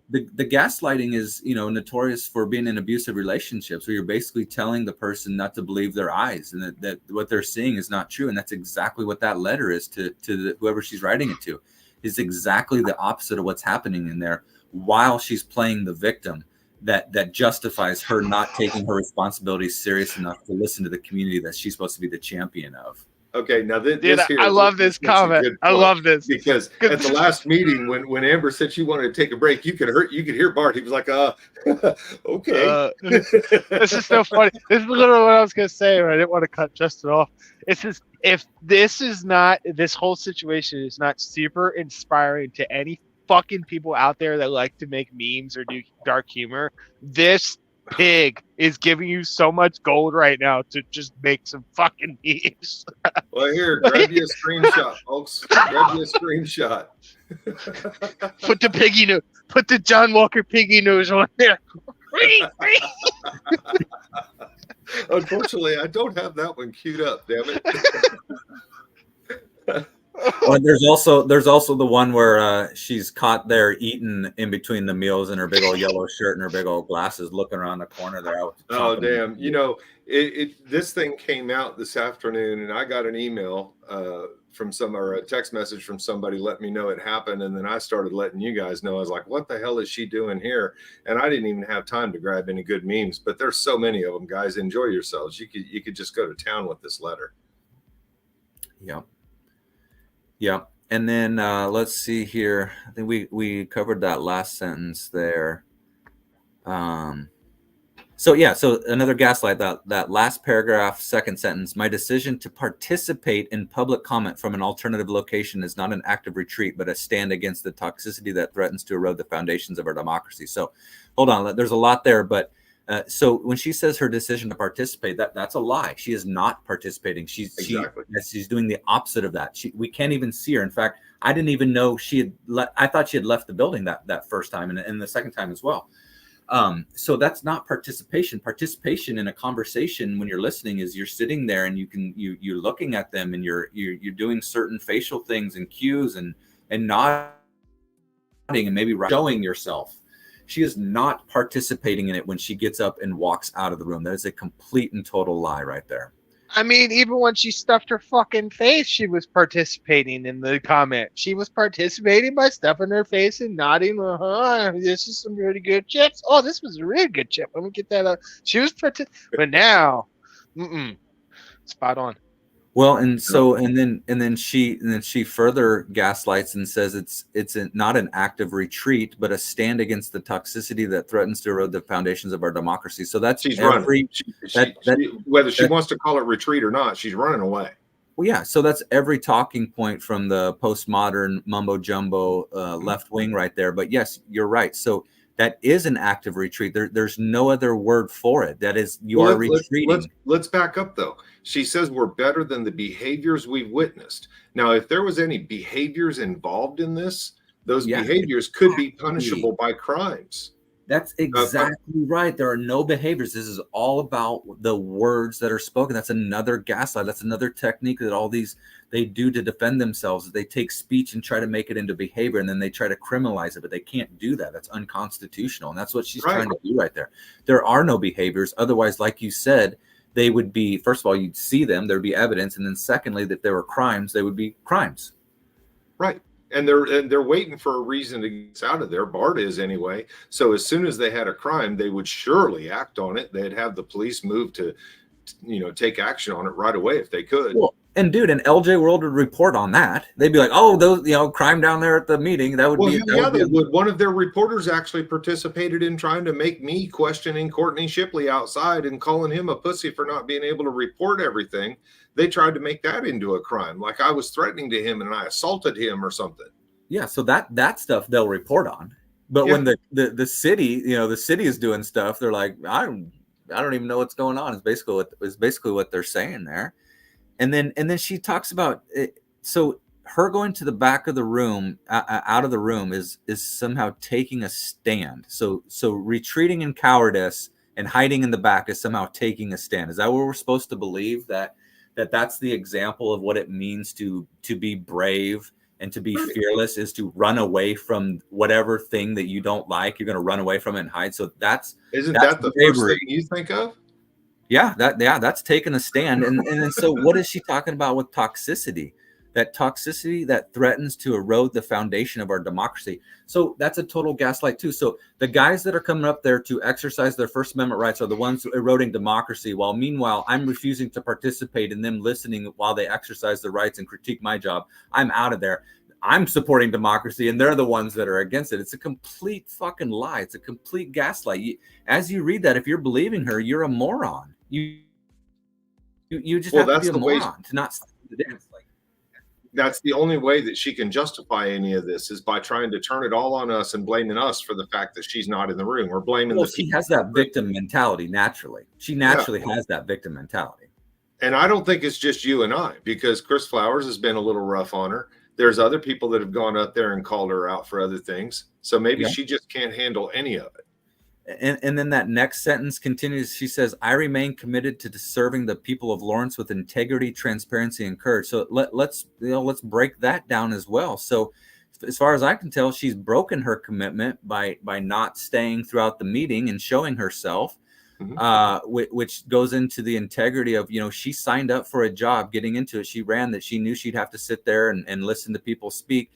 the gaslighting is, notorious for being in abusive relationships where you're basically telling the person not to believe their eyes and that what they're seeing is not true. And that's exactly what that letter is to whoever she's writing it to. Is exactly the opposite of what's happening in there while she's playing the victim. That justifies her not taking her responsibilities serious enough to listen to the community that she's supposed to be the champion of. Okay, now I love this comment. I love this because at the last meeting when Amber said she wanted to take a break, you could hear Bart. He was like, okay. This is so funny. This is literally what I was gonna say, but I didn't want to cut Justin off. It's just, if this whole situation is not super inspiring to any fucking people out there that like to make memes or do dark humor, this pig is giving you so much gold right now to just make some fucking memes. Well, here, grab you a screenshot, folks. Grab you a screenshot. Put the piggy nose. Put the John Walker piggy nose on there. Unfortunately, I don't have that one queued up. Damn it. Well, there's also the one where she's caught there eating in between the meals in her big old yellow shirt and her big old glasses, looking around the corner there. Oh, damn. This thing came out this afternoon, and I got an email or a text message from somebody letting me know it happened, and then I started letting you guys know. I was like, "What the hell is she doing here?" And I didn't even have time to grab any good memes, but there's so many of them, guys. Enjoy yourselves. You could just go to town with this letter. Yeah. Yeah. And then let's see here. I think we covered that last sentence there. So another gaslight, that last paragraph, second sentence. My decision to participate in public comment from an alternative location is not an act of retreat, but a stand against the toxicity that threatens to erode the foundations of our democracy. So hold on, there's a lot there, but so when she says her decision to participate, that's a lie. She is not participating. She's doing the opposite of that. We can't even see her. In fact, I didn't even know she had. I thought she had left the building that first time and the second time as well. So that's not participation. Participation in a conversation when you're listening is you're sitting there and you're looking at them and you're doing certain facial things and cues and nodding and maybe showing yourself. She is not participating in it when she gets up and walks out of the room. That is a complete and total lie right there. I mean, even when she stuffed her fucking face, she was participating in the comment. She was participating by stuffing her face and nodding. This is some really good chips. Oh, this was a really good chip. Let me get that up. She was but now, spot on. Well, and then she further gaslights and says it's not an act of retreat, but a stand against the toxicity that threatens to erode the foundations of our democracy. So that's running. Whether she wants to call it retreat or not, she's running away. Well, yeah. So that's every talking point from the postmodern mumbo jumbo left wing right there. But yes, you're right. So that is an act of retreat. There's no other word for it. That is, you are retreating. Let's back up, though. She says we're better than the behaviors we've witnessed. Now, if there was any behaviors involved in this, those behaviors could be punishable by crimes. That's exactly right. There are no behaviors. This is all about the words that are spoken. That's another gaslight. That's another technique that all these they do to defend themselves. They take speech and try to make it into behavior, and then they try to criminalize it, but they can't do that. That's unconstitutional, and that's what she's trying to do right there. There are no behaviors. Otherwise, like you said, they would be, first of all, you'd see them, there'd be evidence, and then secondly, that there were crimes, they would be crimes. Right. And they're waiting for a reason to get out of there. Bart is anyway. So as soon as they had a crime, they would surely act on it. They'd have the police move to, take action on it right away if they could. Well, and dude, and LJ World would report on that. They'd be like, "Oh, those, crime down there at the meeting." That would be. Yeah, they would. One of their reporters actually participated in trying to make me questioning Courtney Shipley outside and calling him a pussy for not being able to report everything. They tried to make that into a crime, like I was threatening to him and I assaulted him or something. Yeah, so that stuff they'll report on. But when the city, the city is doing stuff, they're like, I don't even know what's going on. It's basically what they're saying there. And then she talks about it. So her going to the back of the room, out of the room, is somehow taking a stand. So retreating in cowardice and hiding in the back is somehow taking a stand. Is that what we're supposed to believe? That's the example of what it means to be brave and to be fearless, is to run away from whatever thing that you don't like. You're going to run away from it and hide. So that's the first thing you think of? Yeah, that's taking a stand. And then so what is she talking about with toxicity? That toxicity that threatens to erode the foundation of our democracy. So that's a total gaslight too. So the guys that are coming up there to exercise their First Amendment rights are the ones eroding democracy, while meanwhile I'm refusing to participate in them listening while they exercise their rights and critique my job. I'm out of there. I'm supporting democracy, and they're the ones that are against it. It's a complete fucking lie. It's a complete gaslight. As you read that, if you're believing her, you're a moron. You just have to be a moron to not see the difference. That's the only way that she can justify any of this, is by trying to turn it all on us and blaming us for the fact that she's not in the room. We're blaming she has that victim mentality naturally. She naturally has that victim mentality. And I don't think it's just you and I, because Chris Flowers has been a little rough on her. There's other people that have gone up there and called her out for other things. So maybe she just can't handle any of it. And then that next sentence continues. She says, I remain committed to serving the people of Lawrence with integrity, transparency, and courage. So let's break that down as well. So as far as I can tell, she's broken her commitment by not staying throughout the meeting and showing herself. which goes into the integrity of, she signed up for a job getting into it. She ran that. She knew she'd have to sit there and listen to people speak.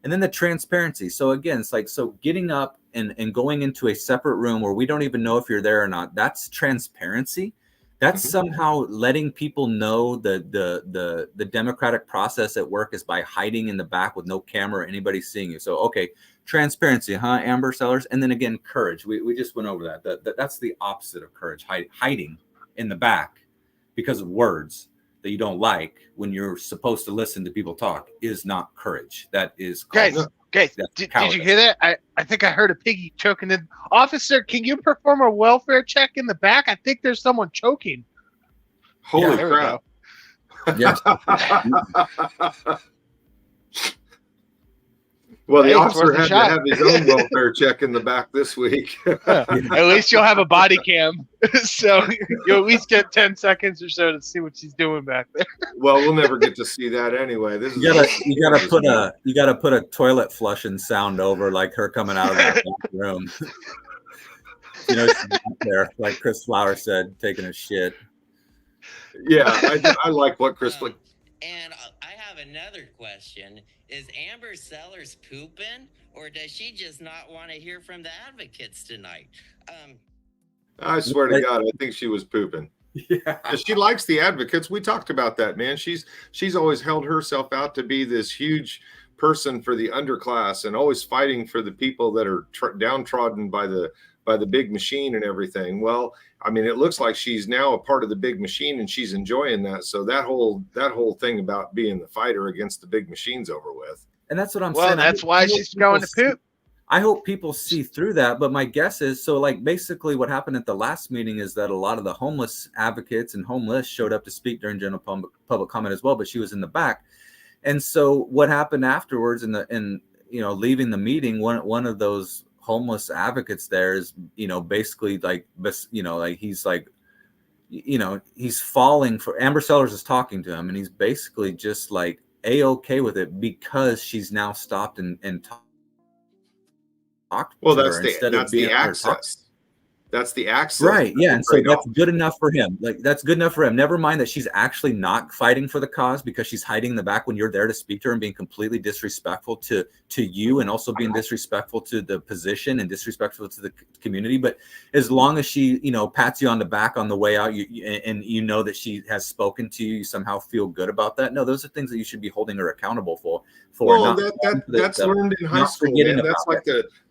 And then the transparency. So again, it's like, so getting up and going into a separate room where we don't even know if you're there or not, that's transparency. That's somehow letting people know the democratic process at work is by hiding in the back with no camera or anybody seeing you. So, okay, transparency, Amber Sellers? And then again, courage. We just went over that. That's the opposite of courage, hiding in the back because of words that you don't like when you're supposed to listen to people talk is not courage. That is guys, did you hear that? I think I heard a piggy choking. Officer, can you perform a welfare check in the back? I think there's someone choking. Holy crap. Yes. Well, the officer had to have his own welfare check in the back this week. At least you'll have a body cam, so you'll at least get 10 seconds or so to see what she's doing back there. Well, we'll never get to see that anyway. You gotta put a toilet flushing sound over, like her coming out of the room. She's there, like Chris Flower said, taking a shit. Yeah, I like what Chris. And I have another question. Is Amber Sellers pooping, or does she just not want to hear from the advocates tonight? I swear to God, I think she was pooping. Yeah. She likes the advocates. We talked about that, man. She's always held herself out to be this huge person for the underclass and always fighting for the people that are downtrodden by the big machine and everything. Well, I mean, it looks like she's now a part of the big machine and she's enjoying that. So that whole thing about being the fighter against the big machine's over with. And that's what I'm saying. Well, that's why she's going to poop. I hope people see through that. But my guess is, so like basically what happened at the last meeting is that a lot of the homeless advocates and homeless showed up to speak during general public comment as well, but she was in the back. And so what happened afterwards leaving the meeting, one of those homeless advocates there is, basically he's falling for Amber Sellers is talking to him, and he's basically just like A-okay with it because she's now stopped and talked to her instead of being access. That's the access. Right. Yeah. And so that's good enough for him. Like, that's good enough for him. Never mind that she's actually not fighting for the cause because she's hiding in the back when you're there to speak to her and being completely disrespectful to you and also being disrespectful to the position and disrespectful to the community. But as long as she, pats you on the back on the way out, and that she has spoken to you, you somehow feel good about that. No, those are things that you should be holding her accountable for. Well, that's learned in high school. Man.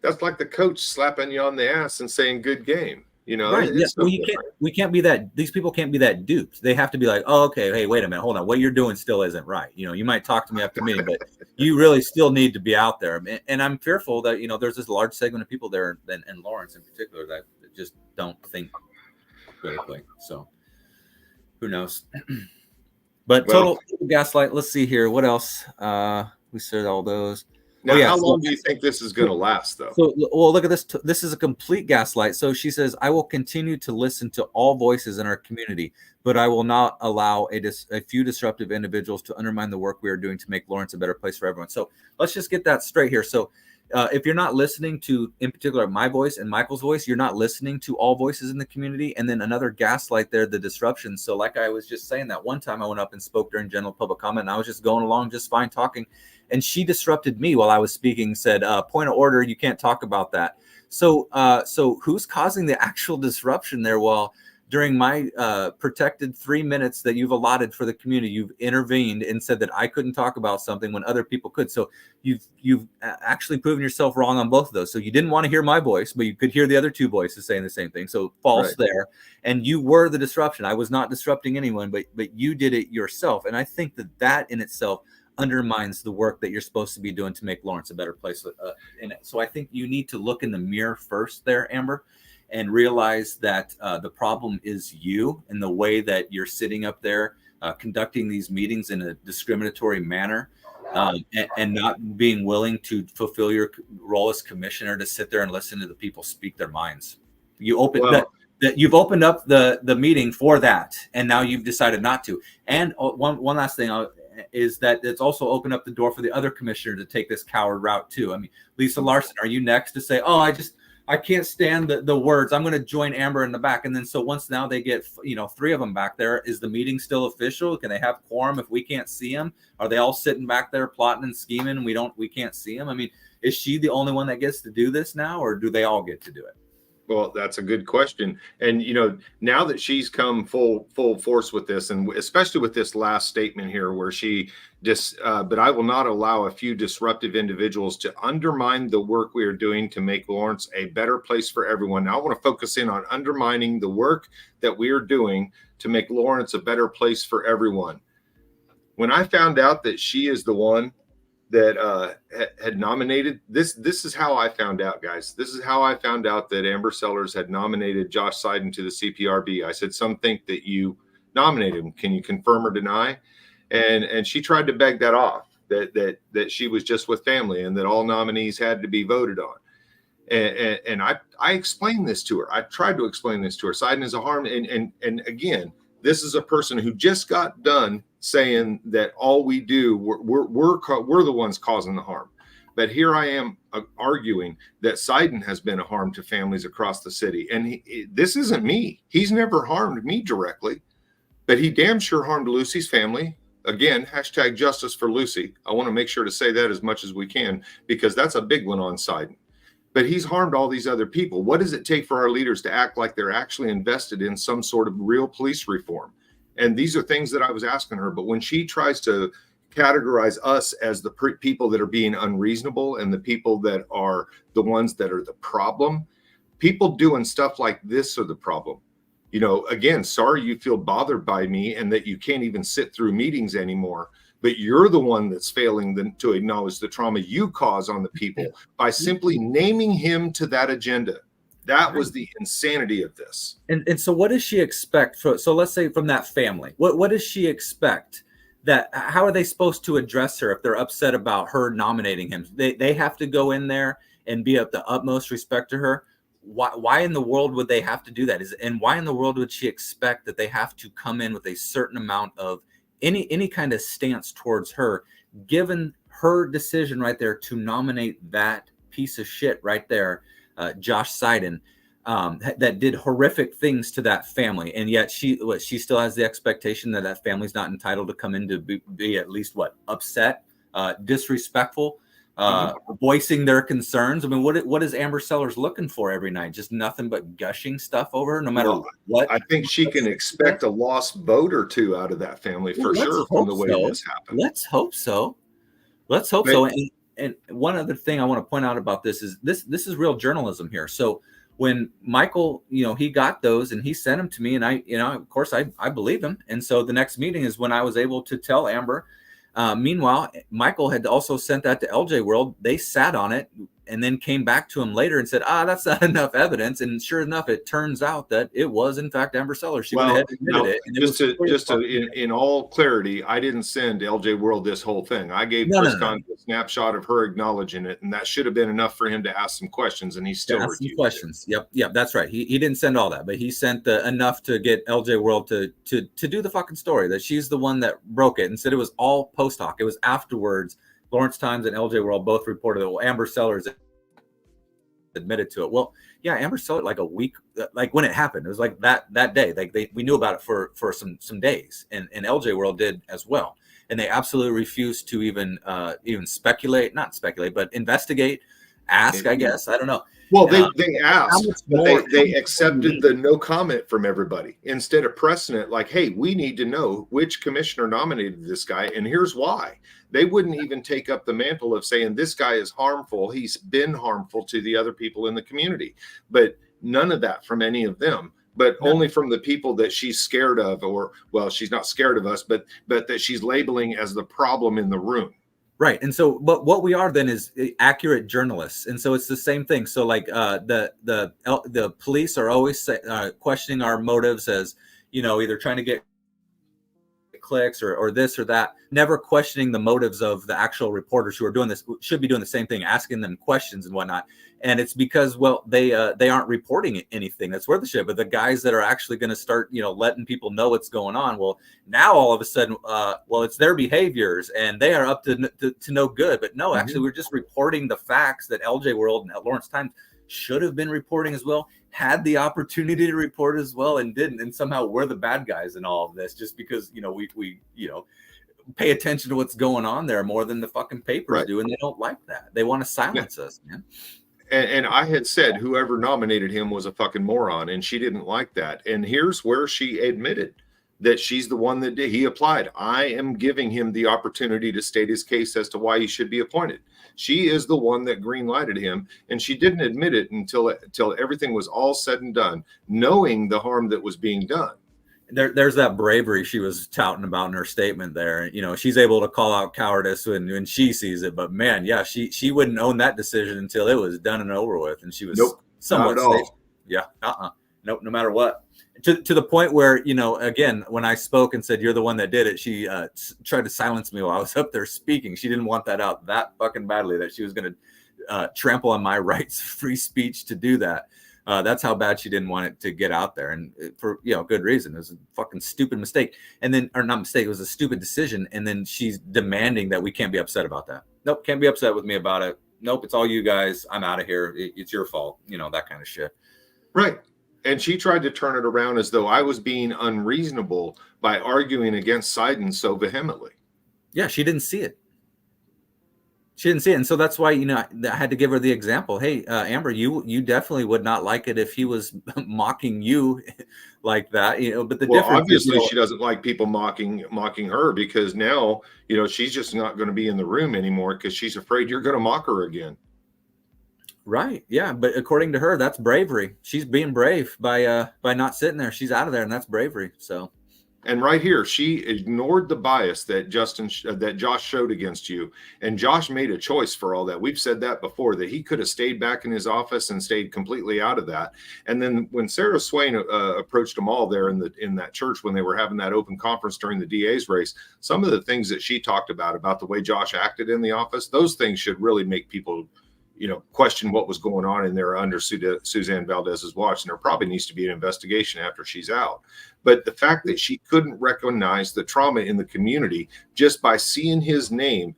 That's like the coach slapping you on the ass and saying "good game." Right? Yeah. Well, we can't be that. These people can't be that duped. They have to be like, oh, okay, hey, wait a minute, hold on. What you're doing still isn't right. You might talk to me after me, but you really still need to be out there. And I'm fearful that there's this large segment of people there, and Lawrence in particular, that just don't think critically. So who knows? But total gaslight. Let's see here. What else? We said all those. Now, how long do you think this is going to last, though? So, look at this. This is a complete gaslight. So she says, I will continue to listen to all voices in our community, but I will not allow a few disruptive individuals to undermine the work we are doing to make Lawrence a better place for everyone. So let's just get that straight here. So if you're not listening to, in particular, my voice and Michael's voice, you're not listening to all voices in the community. And then another gaslight there, the disruption. So like I was just saying, that one time I went up and spoke during general public comment, and I was just going along just fine talking. And she disrupted me while I was speaking, said, point of order, you can't talk about that. So who's causing the actual disruption there? Well, during my protected 3 minutes that you've allotted for the community, you've intervened and said that I couldn't talk about something when other people could. So you've actually proven yourself wrong on both of those. So you didn't want to hear my voice, but you could hear the other two voices saying the same thing. So false there. And you were the disruption. I was not disrupting anyone, but you did it yourself. And I think that in itself undermines the work that you're supposed to be doing to make Lawrence a better place. So I think you need to look in the mirror first there, Amber, and realize that the problem is you and the way that you're sitting up there conducting these meetings in a discriminatory manner and not being willing to fulfill your role as commissioner to sit there and listen to the people speak their minds. You've opened up the meeting for that, and now you've decided not to. And one last thing is that it's also opened up the door for the other commissioner to take this coward route too. I mean, Lisa Larson, are you next to say, oh, I can't stand the words. I'm going to join Amber in the back. And then so once now they get, 3 of them back there, is the meeting still official? Can they have quorum if we can't see them? Are they all sitting back there plotting and scheming and we can't see them? I mean, is she the only one that gets to do this now, or do they all get to do it? Well, that's a good question. And, now that she's come full force with this, and especially with this last statement here where she but I will not allow a few disruptive individuals to undermine the work we are doing to make Lawrence a better place for everyone. Now I want to focus in on undermining the work that we are doing to make Lawrence a better place for everyone. When I found out that she is the one that had nominated this is how I found out, guys. This is how I found out that Amber Sellers had nominated Josh Seiden to the CPRB. I said, some think that you nominated him. Can you confirm or deny? And she tried to beg that off, that she was just with family and that all nominees had to be voted on. And I explained this to her. I tried to explain this to her. Seiden is a harm. And again, this is a person who just got done saying that all we do, we're the ones causing the harm. But here I am arguing that Seiden has been a harm to families across the city. And this isn't me. He's never harmed me directly, but he damn sure harmed Lucy's family. Again, hashtag justice for Lucy. I want to make sure to say that as much as we can, because that's a big one on Seiden. But he's harmed all these other people. What does it take for our leaders to act like they're actually invested in some sort of real police reform? And these are things that I was asking her. But when she tries to categorize us as the people that are being unreasonable and the people that are the ones that are the problem, people doing stuff like this are the problem. Again, sorry you feel bothered by me and that you can't even sit through meetings anymore. But you're the one that's failing to acknowledge the trauma you cause on the people by simply naming him to that agenda. That was the insanity of this. And so what does she expect? So let's say from that family, what does she expect? How are they supposed to address her if they're upset about her nominating him? They have to go in there and be of the utmost respect to her. Why in the world would they have to do that? And why in the world would she expect that they have to come in with a certain amount of any kind of stance towards her, given her decision right there to nominate that piece of shit right there, Josh Seiden, that did horrific things to that family, and yet she still has the expectation that family's not entitled to come in to be at least upset, disrespectful, voicing their concerns. I mean, what is Amber Sellers looking for every night? Just nothing but gushing stuff over her, no matter what. I think she can expect a lost vote or two out of that family for sure from the way this happened. Let's hope so. And one other thing I want to point out about this is this is real journalism here. So when Michael, he got those and he sent them to me, and I, of course I believe him. And so the next meeting is when I was able to tell Amber. Meanwhile, Michael had also sent that to LJ World. They sat on it and then came back to him later and said, that's not enough evidence. And sure enough, it turns out that it was in fact Amber Sellers. She went ahead and admitted it. And in all clarity, I didn't send LJ World this whole thing. I gave Chris Conn a snapshot of her acknowledging it, and that should have been enough for him to ask some questions, and he still refused some questions. Yep, that's right. He didn't send all that, but he sent enough to get LJ World to do the fucking story that she's the one that broke it, and said it was all post hoc. It was afterwards. Lawrence Times and LJ World both reported that Amber Sellers admitted to it. Well, yeah, Amber Sellers, like a week, like when it happened, it was like that day. Like we knew about it for some days, and LJ World did as well. And they absolutely refused to even not speculate, but investigate, ask. I guess I don't know. Well, they asked, but they accepted the no comment from everybody instead of pressing it like, hey, we need to know which commissioner nominated this guy, and here's why. They wouldn't even take up the mantle of saying this guy is harmful. He's been harmful to the other people in the community. But none of that from any of them, but only from the people that she's scared of, or, well, she's not scared of us, but that she's labeling as the problem in the room. Right. And so, but what we are then is accurate journalists. And so it's the same thing. So like the police are always questioning our motives as, either trying to get clicks or this or that, never questioning the motives of the actual reporters who are doing this, should be doing the same thing, asking them questions and whatnot. And it's because, well, they aren't reporting anything that's worth a shit. But the guys that are actually going to start, letting people know what's going on, well, now all of a sudden, it's their behaviors and they are up to no good. But no, actually, we're just reporting the facts that LJ World and Lawrence Times should have been reporting as well, had the opportunity to report as well and didn't, and somehow we're the bad guys in all of this just because we pay attention to what's going on there more than the fucking papers do, and they don't like that. They want to silence us, man. And I had said whoever nominated him was a fucking moron, and she didn't like that. And here's where she admitted that she's the one that did. He applied. I am giving him the opportunity to state his case as to why he should be appointed. She is the one that green lighted him, and she didn't admit it until everything was all said and done, knowing the harm that was being done. There's that bravery she was touting about in her statement there. She's able to call out cowardice when she sees it, but man, yeah, she wouldn't own that decision until it was done and over with, and she was somewhat safe. Yeah, nope, no matter what. To the point where, again, when I spoke and said, you're the one that did it, she tried to silence me while I was up there speaking. She didn't want that out that fucking badly, that she was going to trample on my rights, free speech to do that. That's how bad she didn't want it to get out there. And for, good reason. It was a fucking stupid mistake. And then, or not mistake, it was a stupid decision. And then she's demanding that we can't be upset about that. Nope, can't be upset with me about it. Nope, it's all you guys. I'm out of here. It's your fault. That kind of shit. Right. And she tried to turn it around as though I was being unreasonable by arguing against Sidon so vehemently. Yeah, she didn't see it. She didn't see it. And so that's why, I had to give her the example. Hey, Amber, you definitely would not like it if he was mocking you like that, but the difference obviously she doesn't like people mocking her, because now, she's just not going to be in the room anymore because she's afraid you're going to mock her again. Right. Yeah. But according to her, that's bravery. She's being brave by not sitting there. She's out of there, and that's bravery. So. And right here, she ignored the bias that Josh showed against you. And Josh made a choice for all that. We've said that before, that he could have stayed back in his office and stayed completely out of that. And then when Sarah Swain approached them all there in that church when they were having that open conference during the DA's race, some of the things that she talked about the way Josh acted in the office, those things should really make people question what was going on in there under Suzanne Valdez's watch. And there probably needs to be an investigation after she's out. But the fact that she couldn't recognize the trauma in the community just by seeing his name.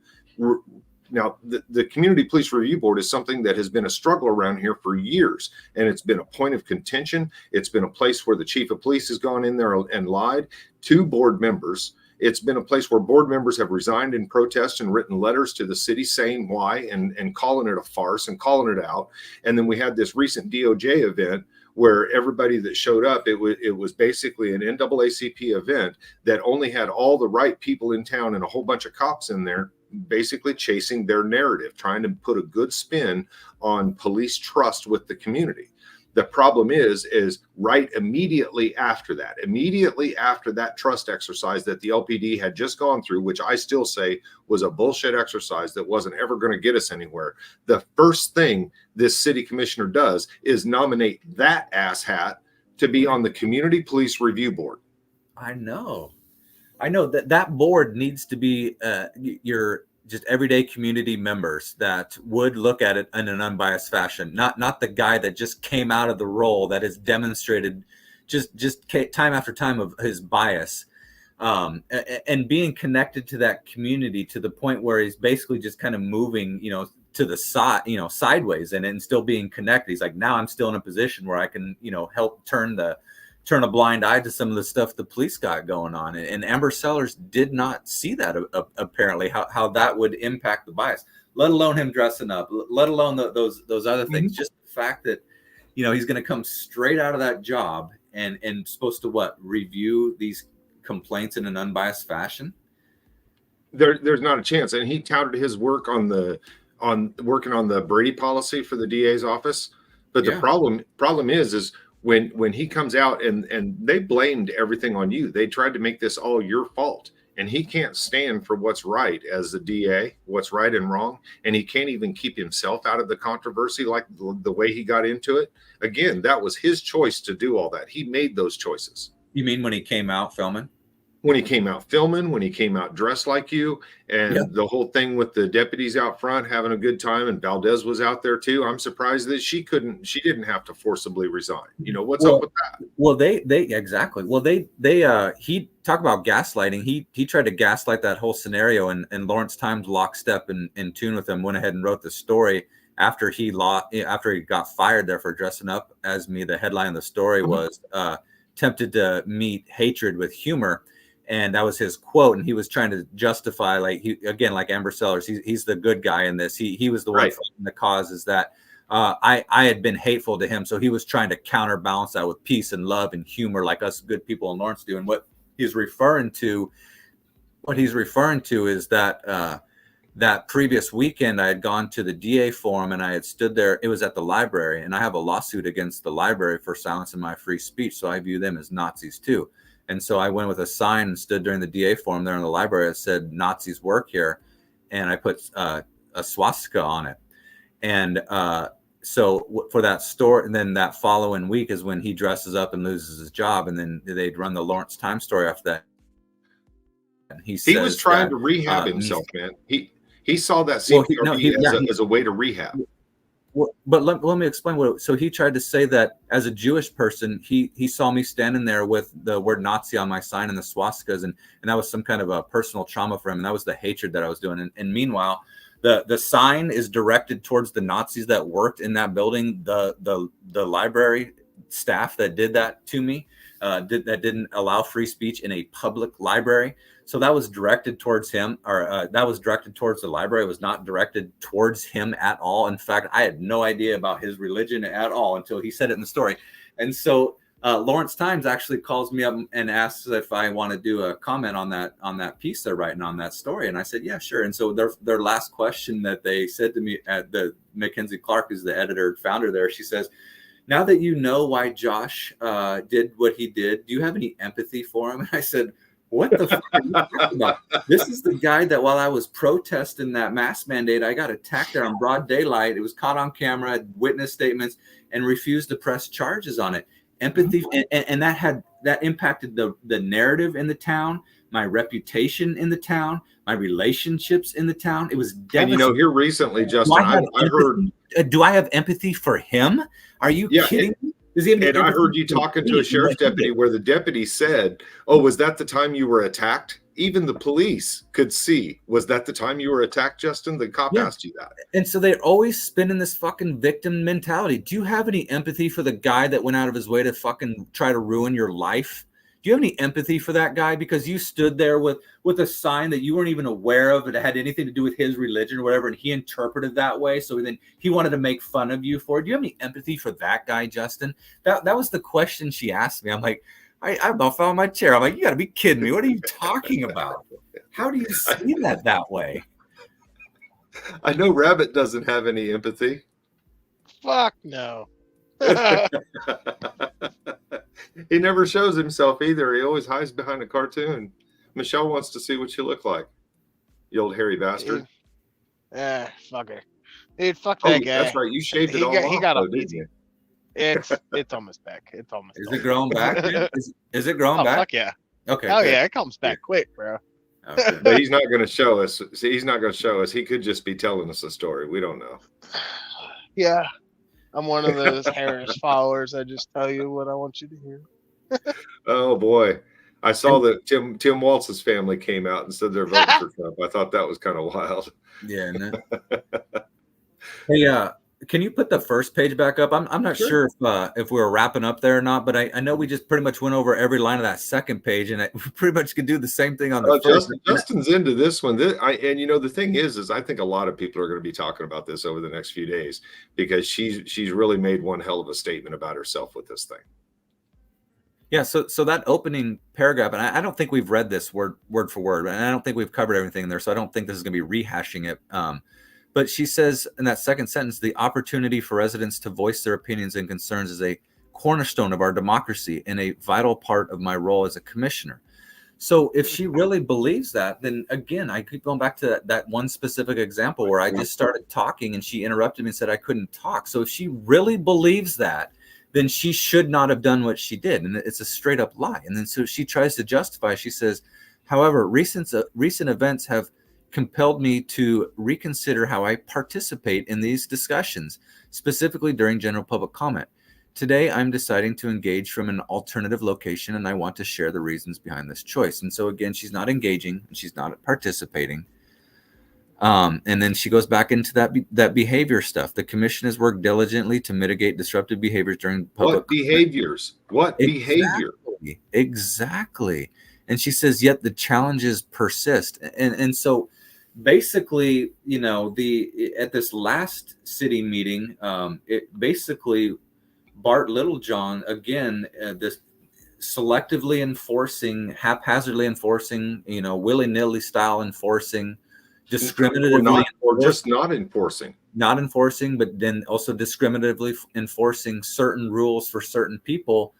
Now, the Community Police Review Board is something that has been a struggle around here for years. And it's been a point of contention. It's been a place where the chief of police has gone in there and lied to board members. It's been a place where board members have resigned in protest and written letters to the city saying why and calling it a farce and calling it out. And then we had this recent DOJ event where everybody that showed up, it was basically an NAACP event that only had all the right people in town and a whole bunch of cops in there, basically chasing their narrative, trying to put a good spin on police trust with the community. The problem is right immediately after that trust exercise that the LPD had just gone through, which I still say was a bullshit exercise that wasn't ever going to get us anywhere. The first thing this city commissioner does is nominate that asshat to be on the Community Police Review Board. I know that board needs to be your just everyday community members that would look at it in an unbiased fashion, not the guy that just came out of the role that has demonstrated just time after time of his bias, and being connected to that community to the point where he's basically just kind of moving, to the side, sideways and still being connected. He's like, now I'm still in a position where I can, help turn a blind eye to some of the stuff the police got going on. And Amber Sellers did not see that, apparently, how that would impact the bias, let alone him dressing up, let alone those other things. Just the fact that, he's going to come straight out of that job and supposed to review these complaints in an unbiased fashion. There's not a chance. And he touted his work on working on the Brady policy for the DA's office. But the problem is when he comes out and they blamed everything on you, they tried to make this all your fault, and he can't stand for what's right as the DA, what's right and wrong. And he can't even keep himself out of the controversy like the way he got into it. Again, that was his choice to do all that. He made those choices. You mean when he came out filming? When he came out filming, when he came out dressed like you, and the whole thing with the deputies out front having a good time, and Valdez was out there too. I'm surprised that she didn't have to forcibly resign. What's up with that? Well, they exactly. Well, he talked about gaslighting. He tried to gaslight that whole scenario, and Lawrence Times, lockstep and in tune with him, went ahead and wrote the story after he got fired there for dressing up as me. The headline of the story was tempted to meet hatred with humor. And that was his quote. And he was trying to justify, like, like Amber Sellers, he's the good guy in this. He was the one fighting the cause, is that I had been hateful to him. So he was trying to counterbalance that with peace and love and humor, like us good people in Lawrence do. And what he's referring to is that that previous weekend I had gone to the DA forum and I had stood there. It was at the library, and I have a lawsuit against the library for silencing my free speech. So I view them as Nazis too. And so I went with a sign and stood during the DA forum there in the library that said Nazis work here. And I put a swastika on it. And so for that story, and then that following week is when he dresses up and loses his job. And then they'd run the Lawrence Times story after that. And he was trying to rehab himself, man. He saw that CPRB as a way to rehab. Well, but let me explain so he tried to say that as a Jewish person, he saw me standing there with the word Nazi on my sign and the swastikas, and that was some kind of a personal trauma for him, and that was the hatred that I was doing. And meanwhile, the sign is directed towards the Nazis that worked in that building, the library staff that did that to me, that didn't allow free speech in a public library. So that was directed towards him, or that was directed towards the library. It was not directed towards him at all. In fact, I had no idea about his religion at all until he said it in the story. And so Lawrence Times actually calls me up and asks if I want to do a comment on that piece they're writing on that story. And I said, yeah, sure. And so their last question that they said to me, at the Mackenzie Clark, who's the editor founder there, she says, now that you know why Josh did what he did, do you have any empathy for him? And I said, what the fuck are you talking about? This is the guy that while I was protesting that mask mandate, I got attacked there on broad daylight. It was caught on camera, witness statements, and refused to press charges on it. Empathy, and that impacted the narrative in the town, my reputation in the town, my relationships in the town. It was devastating. And here recently, Justin, I heard. Do I have empathy for him? Are you kidding me? And I heard you talking to a sheriff's deputy where the deputy said, oh, was that the time you were attacked? Even the police could see. Was that the time you were attacked, Justin? The cop asked you that. And so they're always spinning this fucking victim mentality. Do you have any empathy for the guy that went out of his way to fucking try to ruin your life? Do you have any empathy for that guy? Because you stood there with a sign that you weren't even aware of. It had anything to do with his religion or whatever. And he interpreted that way. So then he wanted to make fun of you for it. Do you have any empathy for that guy, Justin? That was the question she asked me. I'm like, I about fell on my chair. I'm like, you got to be kidding me. What are you talking about? How do you see that way? I know Rabbit doesn't have any empathy. Fuck no. He never shows himself either. He always hides behind a cartoon. Michelle wants to see what you look like. You old hairy bastard. Fuck her. Dude, fuck that guy. That's right. You shaved it all off, he got though, a didn't you? It's almost back. Is it growing back? Is it growing back? Fuck yeah. Okay. Oh yeah, it comes back quick, bro. Okay. But he's not going to show us. See, he's not going to show us. He could just be telling us a story. We don't know. Yeah. I'm one of those Harris followers. I just tell you what I want you to hear. Oh boy. I saw that Tim Waltz's family came out and said they're voting for Trump. I thought that was kind of wild. Yeah. No. Hey, can you put the first page back up? I'm not sure if we were wrapping up there or not, but I know we just pretty much went over every line of that second page, and we pretty much could do the same thing on the first. Justin's into this one. The thing is I think a lot of people are going to be talking about this over the next few days because she's really made one hell of a statement about herself with this thing. Yeah, so that opening paragraph, and I don't think we've read this word for word, and I don't think we've covered everything there, so I don't think this is going to be rehashing it. But she says in that second sentence, the opportunity for residents to voice their opinions and concerns is a cornerstone of our democracy and a vital part of my role as a commissioner. So if she really believes that, then again, I keep going back to that one specific example where I just started talking and she interrupted me and said I couldn't talk. So if she really believes that, then she should not have done what she did. And it's a straight up lie. And then so she tries to justify. She says, however, recent events have compelled me to reconsider how I participate in these discussions, specifically during general public comment. Today, I'm deciding to engage from an alternative location, and I want to share the reasons behind this choice. And so again, she's not engaging, and she's not participating. And then she goes back into that behavior stuff. The commission has worked diligently to mitigate disruptive behaviors during public. What behaviors? What behavior? Exactly. And she says, yet the challenges persist. And so basically, you know, at this last city meeting, it basically Bart Littlejohn, again, this selectively enforcing, haphazardly enforcing, you know, willy-nilly style enforcing, discriminatively, or just not enforcing, but then also discriminatively enforcing certain rules for certain people,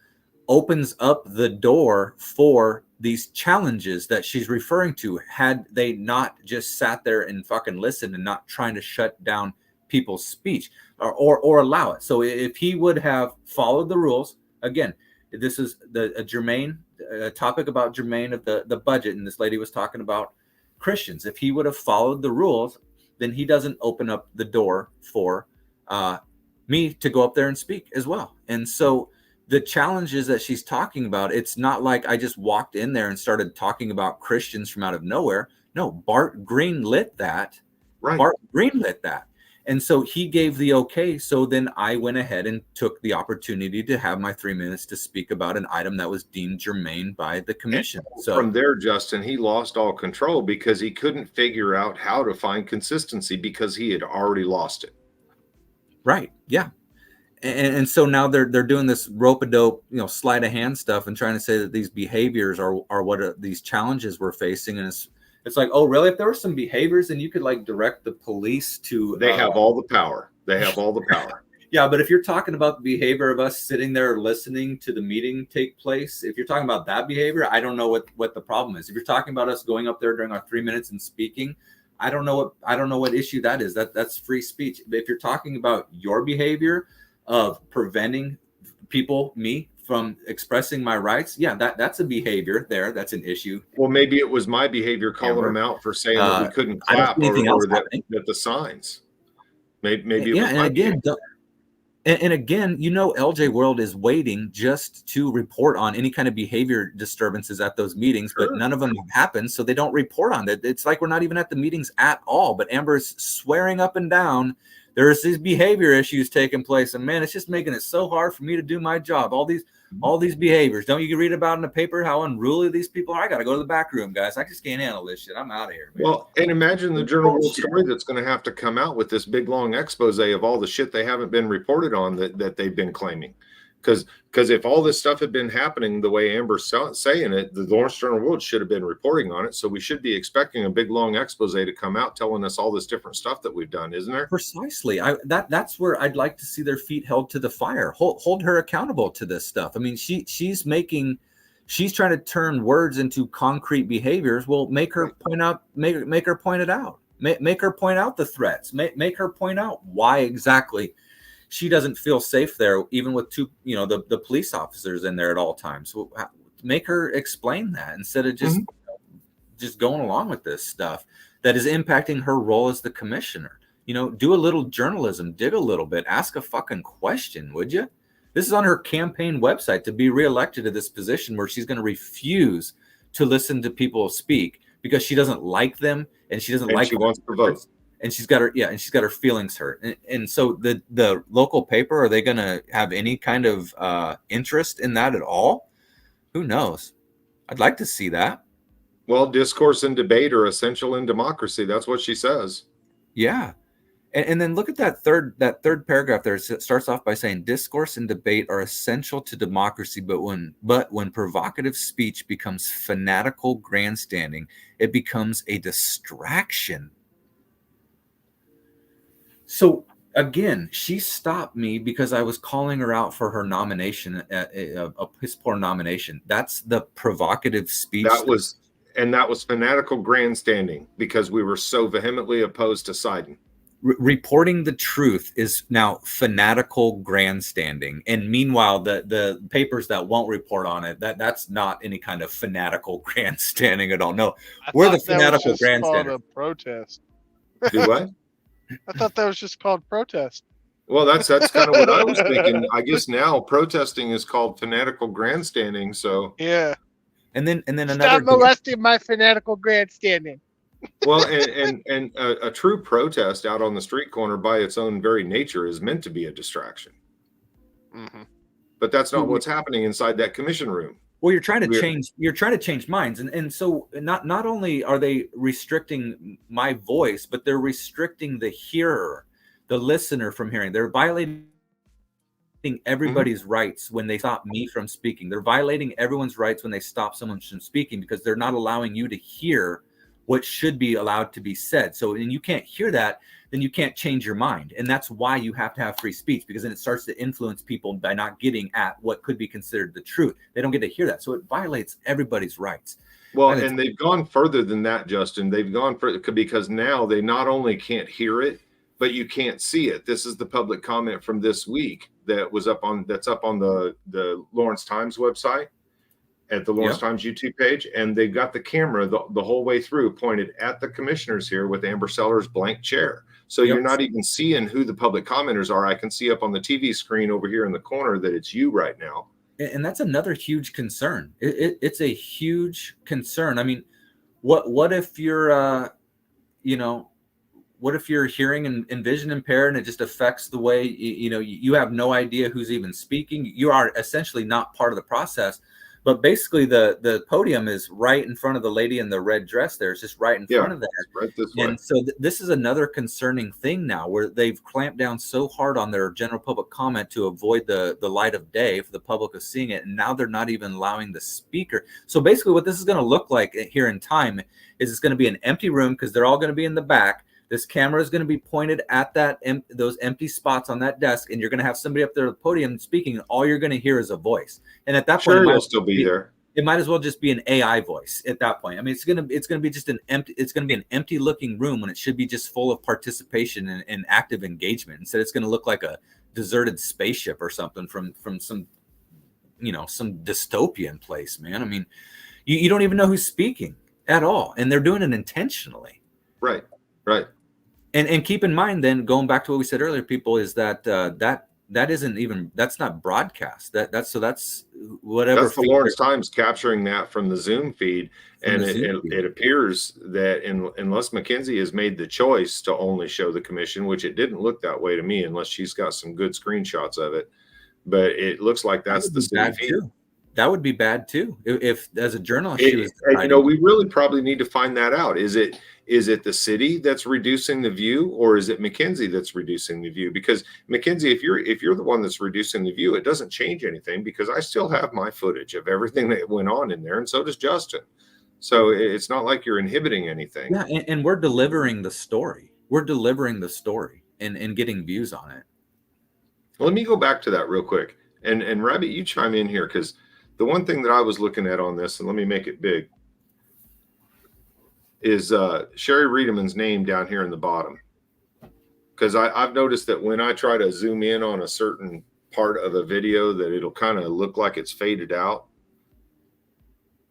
opens up the door for these challenges that she's referring to. Had they not just sat there and fucking listened and not trying to shut down people's speech or allow it. So if he would have followed the rules, again, this is a germane topic about germane of the budget, and this lady was talking about Christians. If he would have followed the rules, then he doesn't open up the door for me to go up there and speak as well. And so the challenges that she's talking about, it's not like I just walked in there and started talking about Christians from out of nowhere. No, Bart greenlit that. Right. Bart greenlit that. And so he gave the okay. So then I went ahead and took the opportunity to have my 3 minutes to speak about an item that was deemed germane by the commission. So from there, Justin, he lost all control because he couldn't figure out how to find consistency because he had already lost it. Right. Yeah. And so now they're doing this rope-a-dope, you know, sleight of hand stuff and trying to say that these behaviors are what these challenges we're facing. And it's like, oh, really? If there were some behaviors, then you could like direct the police to. They have all the power. They have all the power. Yeah, but if you're talking about the behavior of us sitting there listening to the meeting take place, if you're talking about that behavior, I don't know what the problem is. If you're talking about us going up there during our 3 minutes and speaking, I don't know what issue that is. That's free speech. But if you're talking about your behavior of preventing me from expressing my rights, yeah, that's a behavior there. That's an issue. Well, maybe it was my behavior calling them out for saying that we couldn't clap or that the signs. Maybe it was my behavior. And again, you know, LJ World is waiting just to report on any kind of behavior disturbances at those meetings, but none of them have happened, so they don't report on it. It's like we're not even at the meetings at all. But Amber's swearing up and down there's these behavior issues taking place, and man, it's just making it so hard for me to do my job. All these behaviors. Don't you read about in the paper how unruly these people are? I got to go to the back room, guys. I just can't handle this shit. I'm out of here, man. Well, and imagine the Journal World Story that's going to have to come out with this big long expose of all the shit they haven't been reported on that they've been claiming. Because if all this stuff had been happening the way Amber's saying it, the Lawrence Journal World should have been reporting on it. So we should be expecting a big long expose to come out telling us all this different stuff that we've done, isn't there? Precisely. That's where I'd like to see their feet held to the fire. Hold her accountable to this stuff. I mean, she's trying to turn words into concrete behaviors. Well, make her point it out. Make her point out the threats. Make her point out why exactly she doesn't feel safe there, even with the police officers in there at all times. So make her explain that instead of just going along with this stuff that is impacting her role as the commissioner. Do a little journalism, dig a little bit, ask a fucking question, would you? This is on her campaign website to be reelected to this position where she's going to refuse to listen to people speak because she doesn't like them and she wants to vote. And she's got her feelings hurt. And so the local paper, are they going to have any kind of interest in that at all? Who knows? I'd like to see that. Well, discourse and debate are essential in democracy. That's what she says. Yeah. And then look at that third paragraph there. It starts off by saying discourse and debate are essential to democracy, but when provocative speech becomes fanatical grandstanding, it becomes a distraction. So again, she stopped me because I was calling her out for her nomination, a piss poor nomination. That's the provocative speech. That was fanatical grandstanding because we were so vehemently opposed to Sidon. Reporting the truth is now fanatical grandstanding, and meanwhile, the papers that won't report on it, that's not any kind of fanatical grandstanding at all. No, we're the fanatical grandstanding. A protest. Do what? I thought that was just called protest. Well, that's kind of what I was thinking. I guess now protesting is called fanatical grandstanding. So yeah, and then stop molesting my fanatical grandstanding. Well, and a true protest out on the street corner by its own very nature is meant to be a distraction. Mhm. But that's not what's happening inside that commission room. Well, you're trying to change minds. And so not only are they restricting my voice, but they're restricting the hearer, the listener from hearing. They're violating everybody's rights when they stop me from speaking. They're violating everyone's rights when they stop someone from speaking, because they're not allowing you to hear what should be allowed to be said. So, and you can't hear that, then you can't change your mind. And that's why you have to have free speech, because then it starts to influence people by not getting at what could be considered the truth. They don't get to hear that. So it violates everybody's rights. Well, and they've gone further than that, Justin. They've gone further because now they not only can't hear it, but you can't see it. This is the public comment from this week that's up on the Lawrence Times website, at the Lawrence Times YouTube page, and they've got the camera the whole way through pointed at the commissioners here with Amber Seller's blank chair. So you're not even seeing who the public commenters are. I can see up on the TV screen over here in the corner that it's you right now. And that's another huge concern. It's a huge concern. I mean, what if you're, what if you're hearing and vision impaired, and it just affects the way, you have no idea who's even speaking. You are essentially not part of the process. But basically, the podium is right in front of the lady in the red dress. There, it's just right in front of that. Right this way. And so this is another concerning thing now, where they've clamped down so hard on their general public comment to avoid the light of day for the public of seeing it. And now they're not even allowing the speaker. So basically, what this is going to look like here in time is it's going to be an empty room, because they're all going to be in the back. This camera is going to be pointed at those empty spots on that desk, and you're going to have somebody up there at the podium speaking, and all you're going to hear is a voice. And at that point, it'll still be there. It might as well just be an AI voice at that point. I mean, it's going to be just an empty looking room, when it should be just full of participation and active engagement. Instead, it's going to look like a deserted spaceship or something from some some dystopian place, man. I mean, you don't even know who's speaking at all, and they're doing it intentionally. Right. And keep in mind, then, going back to what we said earlier, people, is that that's not broadcast. That's whatever. That's the Lawrence Times capturing that from the Zoom feed, and it appears that unless McKenzie has made the choice to only show the commission, which it didn't look that way to me, unless she's got some good screenshots of it, but it looks like that's the city feed. Too. That would be bad too. If as a journalist, we really probably need to find that out. Is it the city that's reducing the view, or is it McKenzie that's reducing the view? Because McKenzie, if you're the one that's reducing the view, it doesn't change anything, because I still have my footage of everything that went on in there, and so does Justin. So it's not like you're inhibiting anything. Yeah, and we're delivering the story. We're delivering the story and getting views on it. Well, let me go back to that real quick, and Rabbit, you chime in here, because the one thing that I was looking at on this, and let me make it big, is Sherry Reedman's name down here in the bottom. Because I've noticed that when I try to zoom in on a certain part of a video, that it'll kind of look like it's faded out.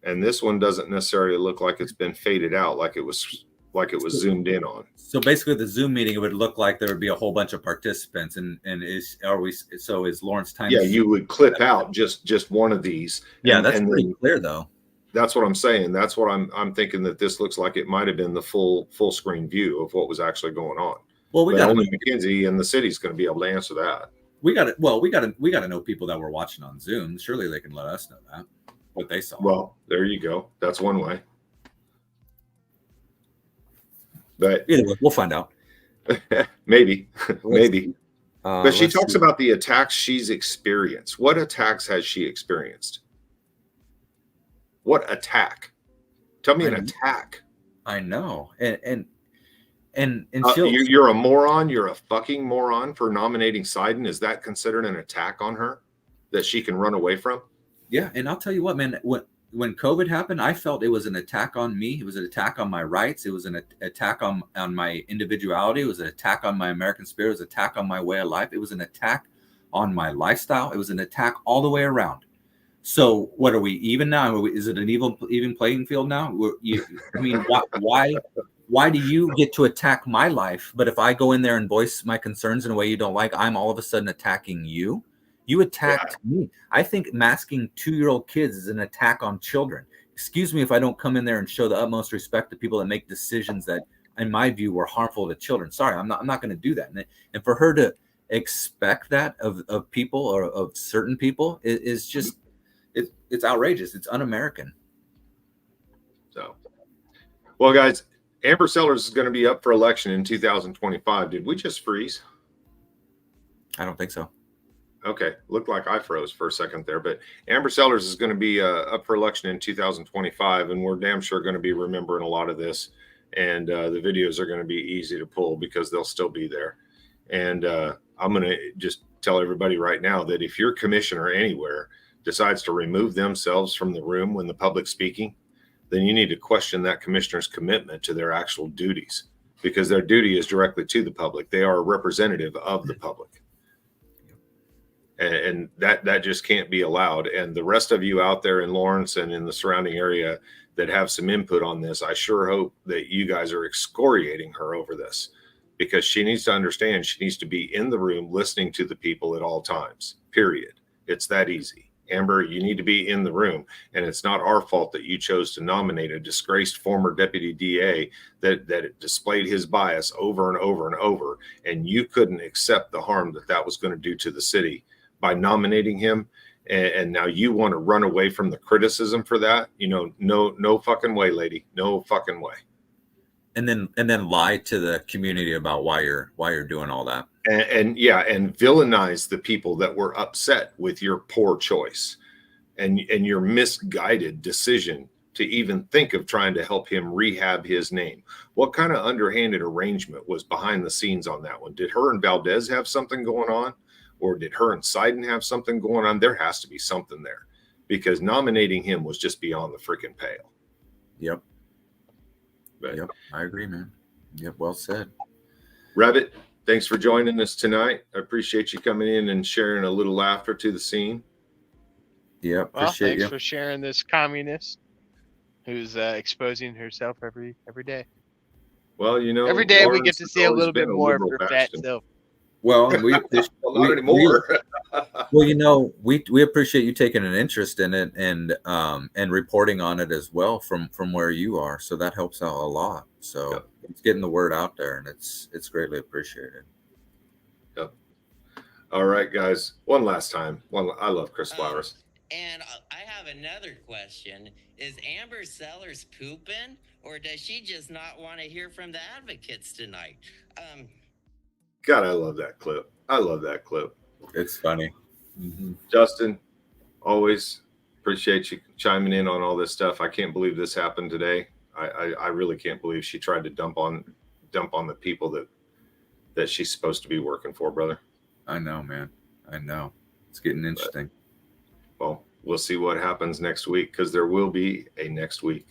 And this one doesn't necessarily look like it's been faded out, like it was zoomed in on. So basically, the Zoom meeting, it would look like there would be a whole bunch of participants, and is Lawrence Times? Yeah, you would clip out just one of these. Yeah, that's pretty clear, though. That's what I'm saying. That's what I'm thinking, that this looks like it might have been the full screen view of what was actually going on. Well, only McKenzie and the city's going to be able to answer that. We got to know people that were watching on Zoom. Surely they can let us know that what they saw. Well, there you go. That's one way. But either way, we'll find out. maybe. But she talks about the attacks she's experienced. What attacks has she experienced? What attack? Tell me an attack. I know. And you're a moron. You're a fucking moron for nominating Sidon. Is that considered an attack on her that she can run away from? Yeah. And I'll tell you what, man, when COVID happened, I felt it was an attack on me. It was an attack on my rights. It was an attack on my individuality. It was an attack on my American spirit. It was an attack on my way of life. It was an attack on my lifestyle. It was an attack all the way around. So what are we even now? Is it an even playing field now? Why do you get to attack my life? But if I go in there and voice my concerns in a way you don't like, I'm all of a sudden attacking you. You attacked me. I think masking 2-year-old kids is an attack on children. excuse me if I don't come in there and show the utmost respect to people that make decisions that, in my view, were harmful to children. Sorry, I'm not going to do that. And for her to expect that of people or of certain people is just, it's outrageous. It's un-American. So, well, guys, Amber Sellers is going to be up for election in 2025. Did we just freeze? I don't think so. Okay, looked like I froze for a second there, but Amber Sellers is going to be up for election in 2025, and we're damn sure going to be remembering a lot of this. And the videos are going to be easy to pull because they'll still be there. And I'm going to just tell everybody right now that if your commissioner anywhere decides to remove themselves from the room when the public's speaking, then you need to question that commissioner's commitment to their actual duties, because their duty is directly to the public. They are a representative of the public. And that just can't be allowed. And the rest of you out there in Lawrence and in the surrounding area that have some input on this, I sure hope that you guys are excoriating her over this, because she needs to understand she needs to be in the room listening to the people at all times, period. It's that easy. Amber, you need to be in the room, and it's not our fault that you chose to nominate a disgraced former deputy DA that displayed his bias over and over and over, and you couldn't accept the harm that was going to do to the city by nominating him. And now you want to run away from the criticism for that? No fucking way, lady. No fucking way. And then lie to the community about why you're doing all that. And villainize the people that were upset with your poor choice and your misguided decision to even think of trying to help him rehab his name. What kind of underhanded arrangement was behind the scenes on that one? Did her and Valdez have something going on? Or did her and Seiden have something going on? There has to be something there, because nominating him was just beyond the freaking pale. Yep. Yep, I agree, man. Yep, well said. Rabbit, thanks for joining us tonight. I appreciate you coming in and sharing a little laughter to the scene. Yep, Well, appreciate thanks you. for sharing this communist who's exposing herself every day. Well, every day we Lawrence get to has see a always little bit been a more of liberal her fat bastion. self. Well, we Not anymore. Well, we appreciate you taking an interest in it and reporting on it as well from where you are. So that helps out a lot. So Yep. It's getting the word out there, and it's greatly appreciated. Yep. All right, guys. One last time. I love Chris Flowers. And I have another question. Is Amber Sellers pooping, or does she just not want to hear from the advocates tonight? God, I love that clip. It's funny. Mm-hmm. Justin, always appreciate you chiming in on all this stuff. I can't believe this happened today. I really can't believe she tried to dump on the people that she's supposed to be working for, brother. I know, man. I know. It's getting interesting. Well, we'll see what happens next week, because there will be a next week.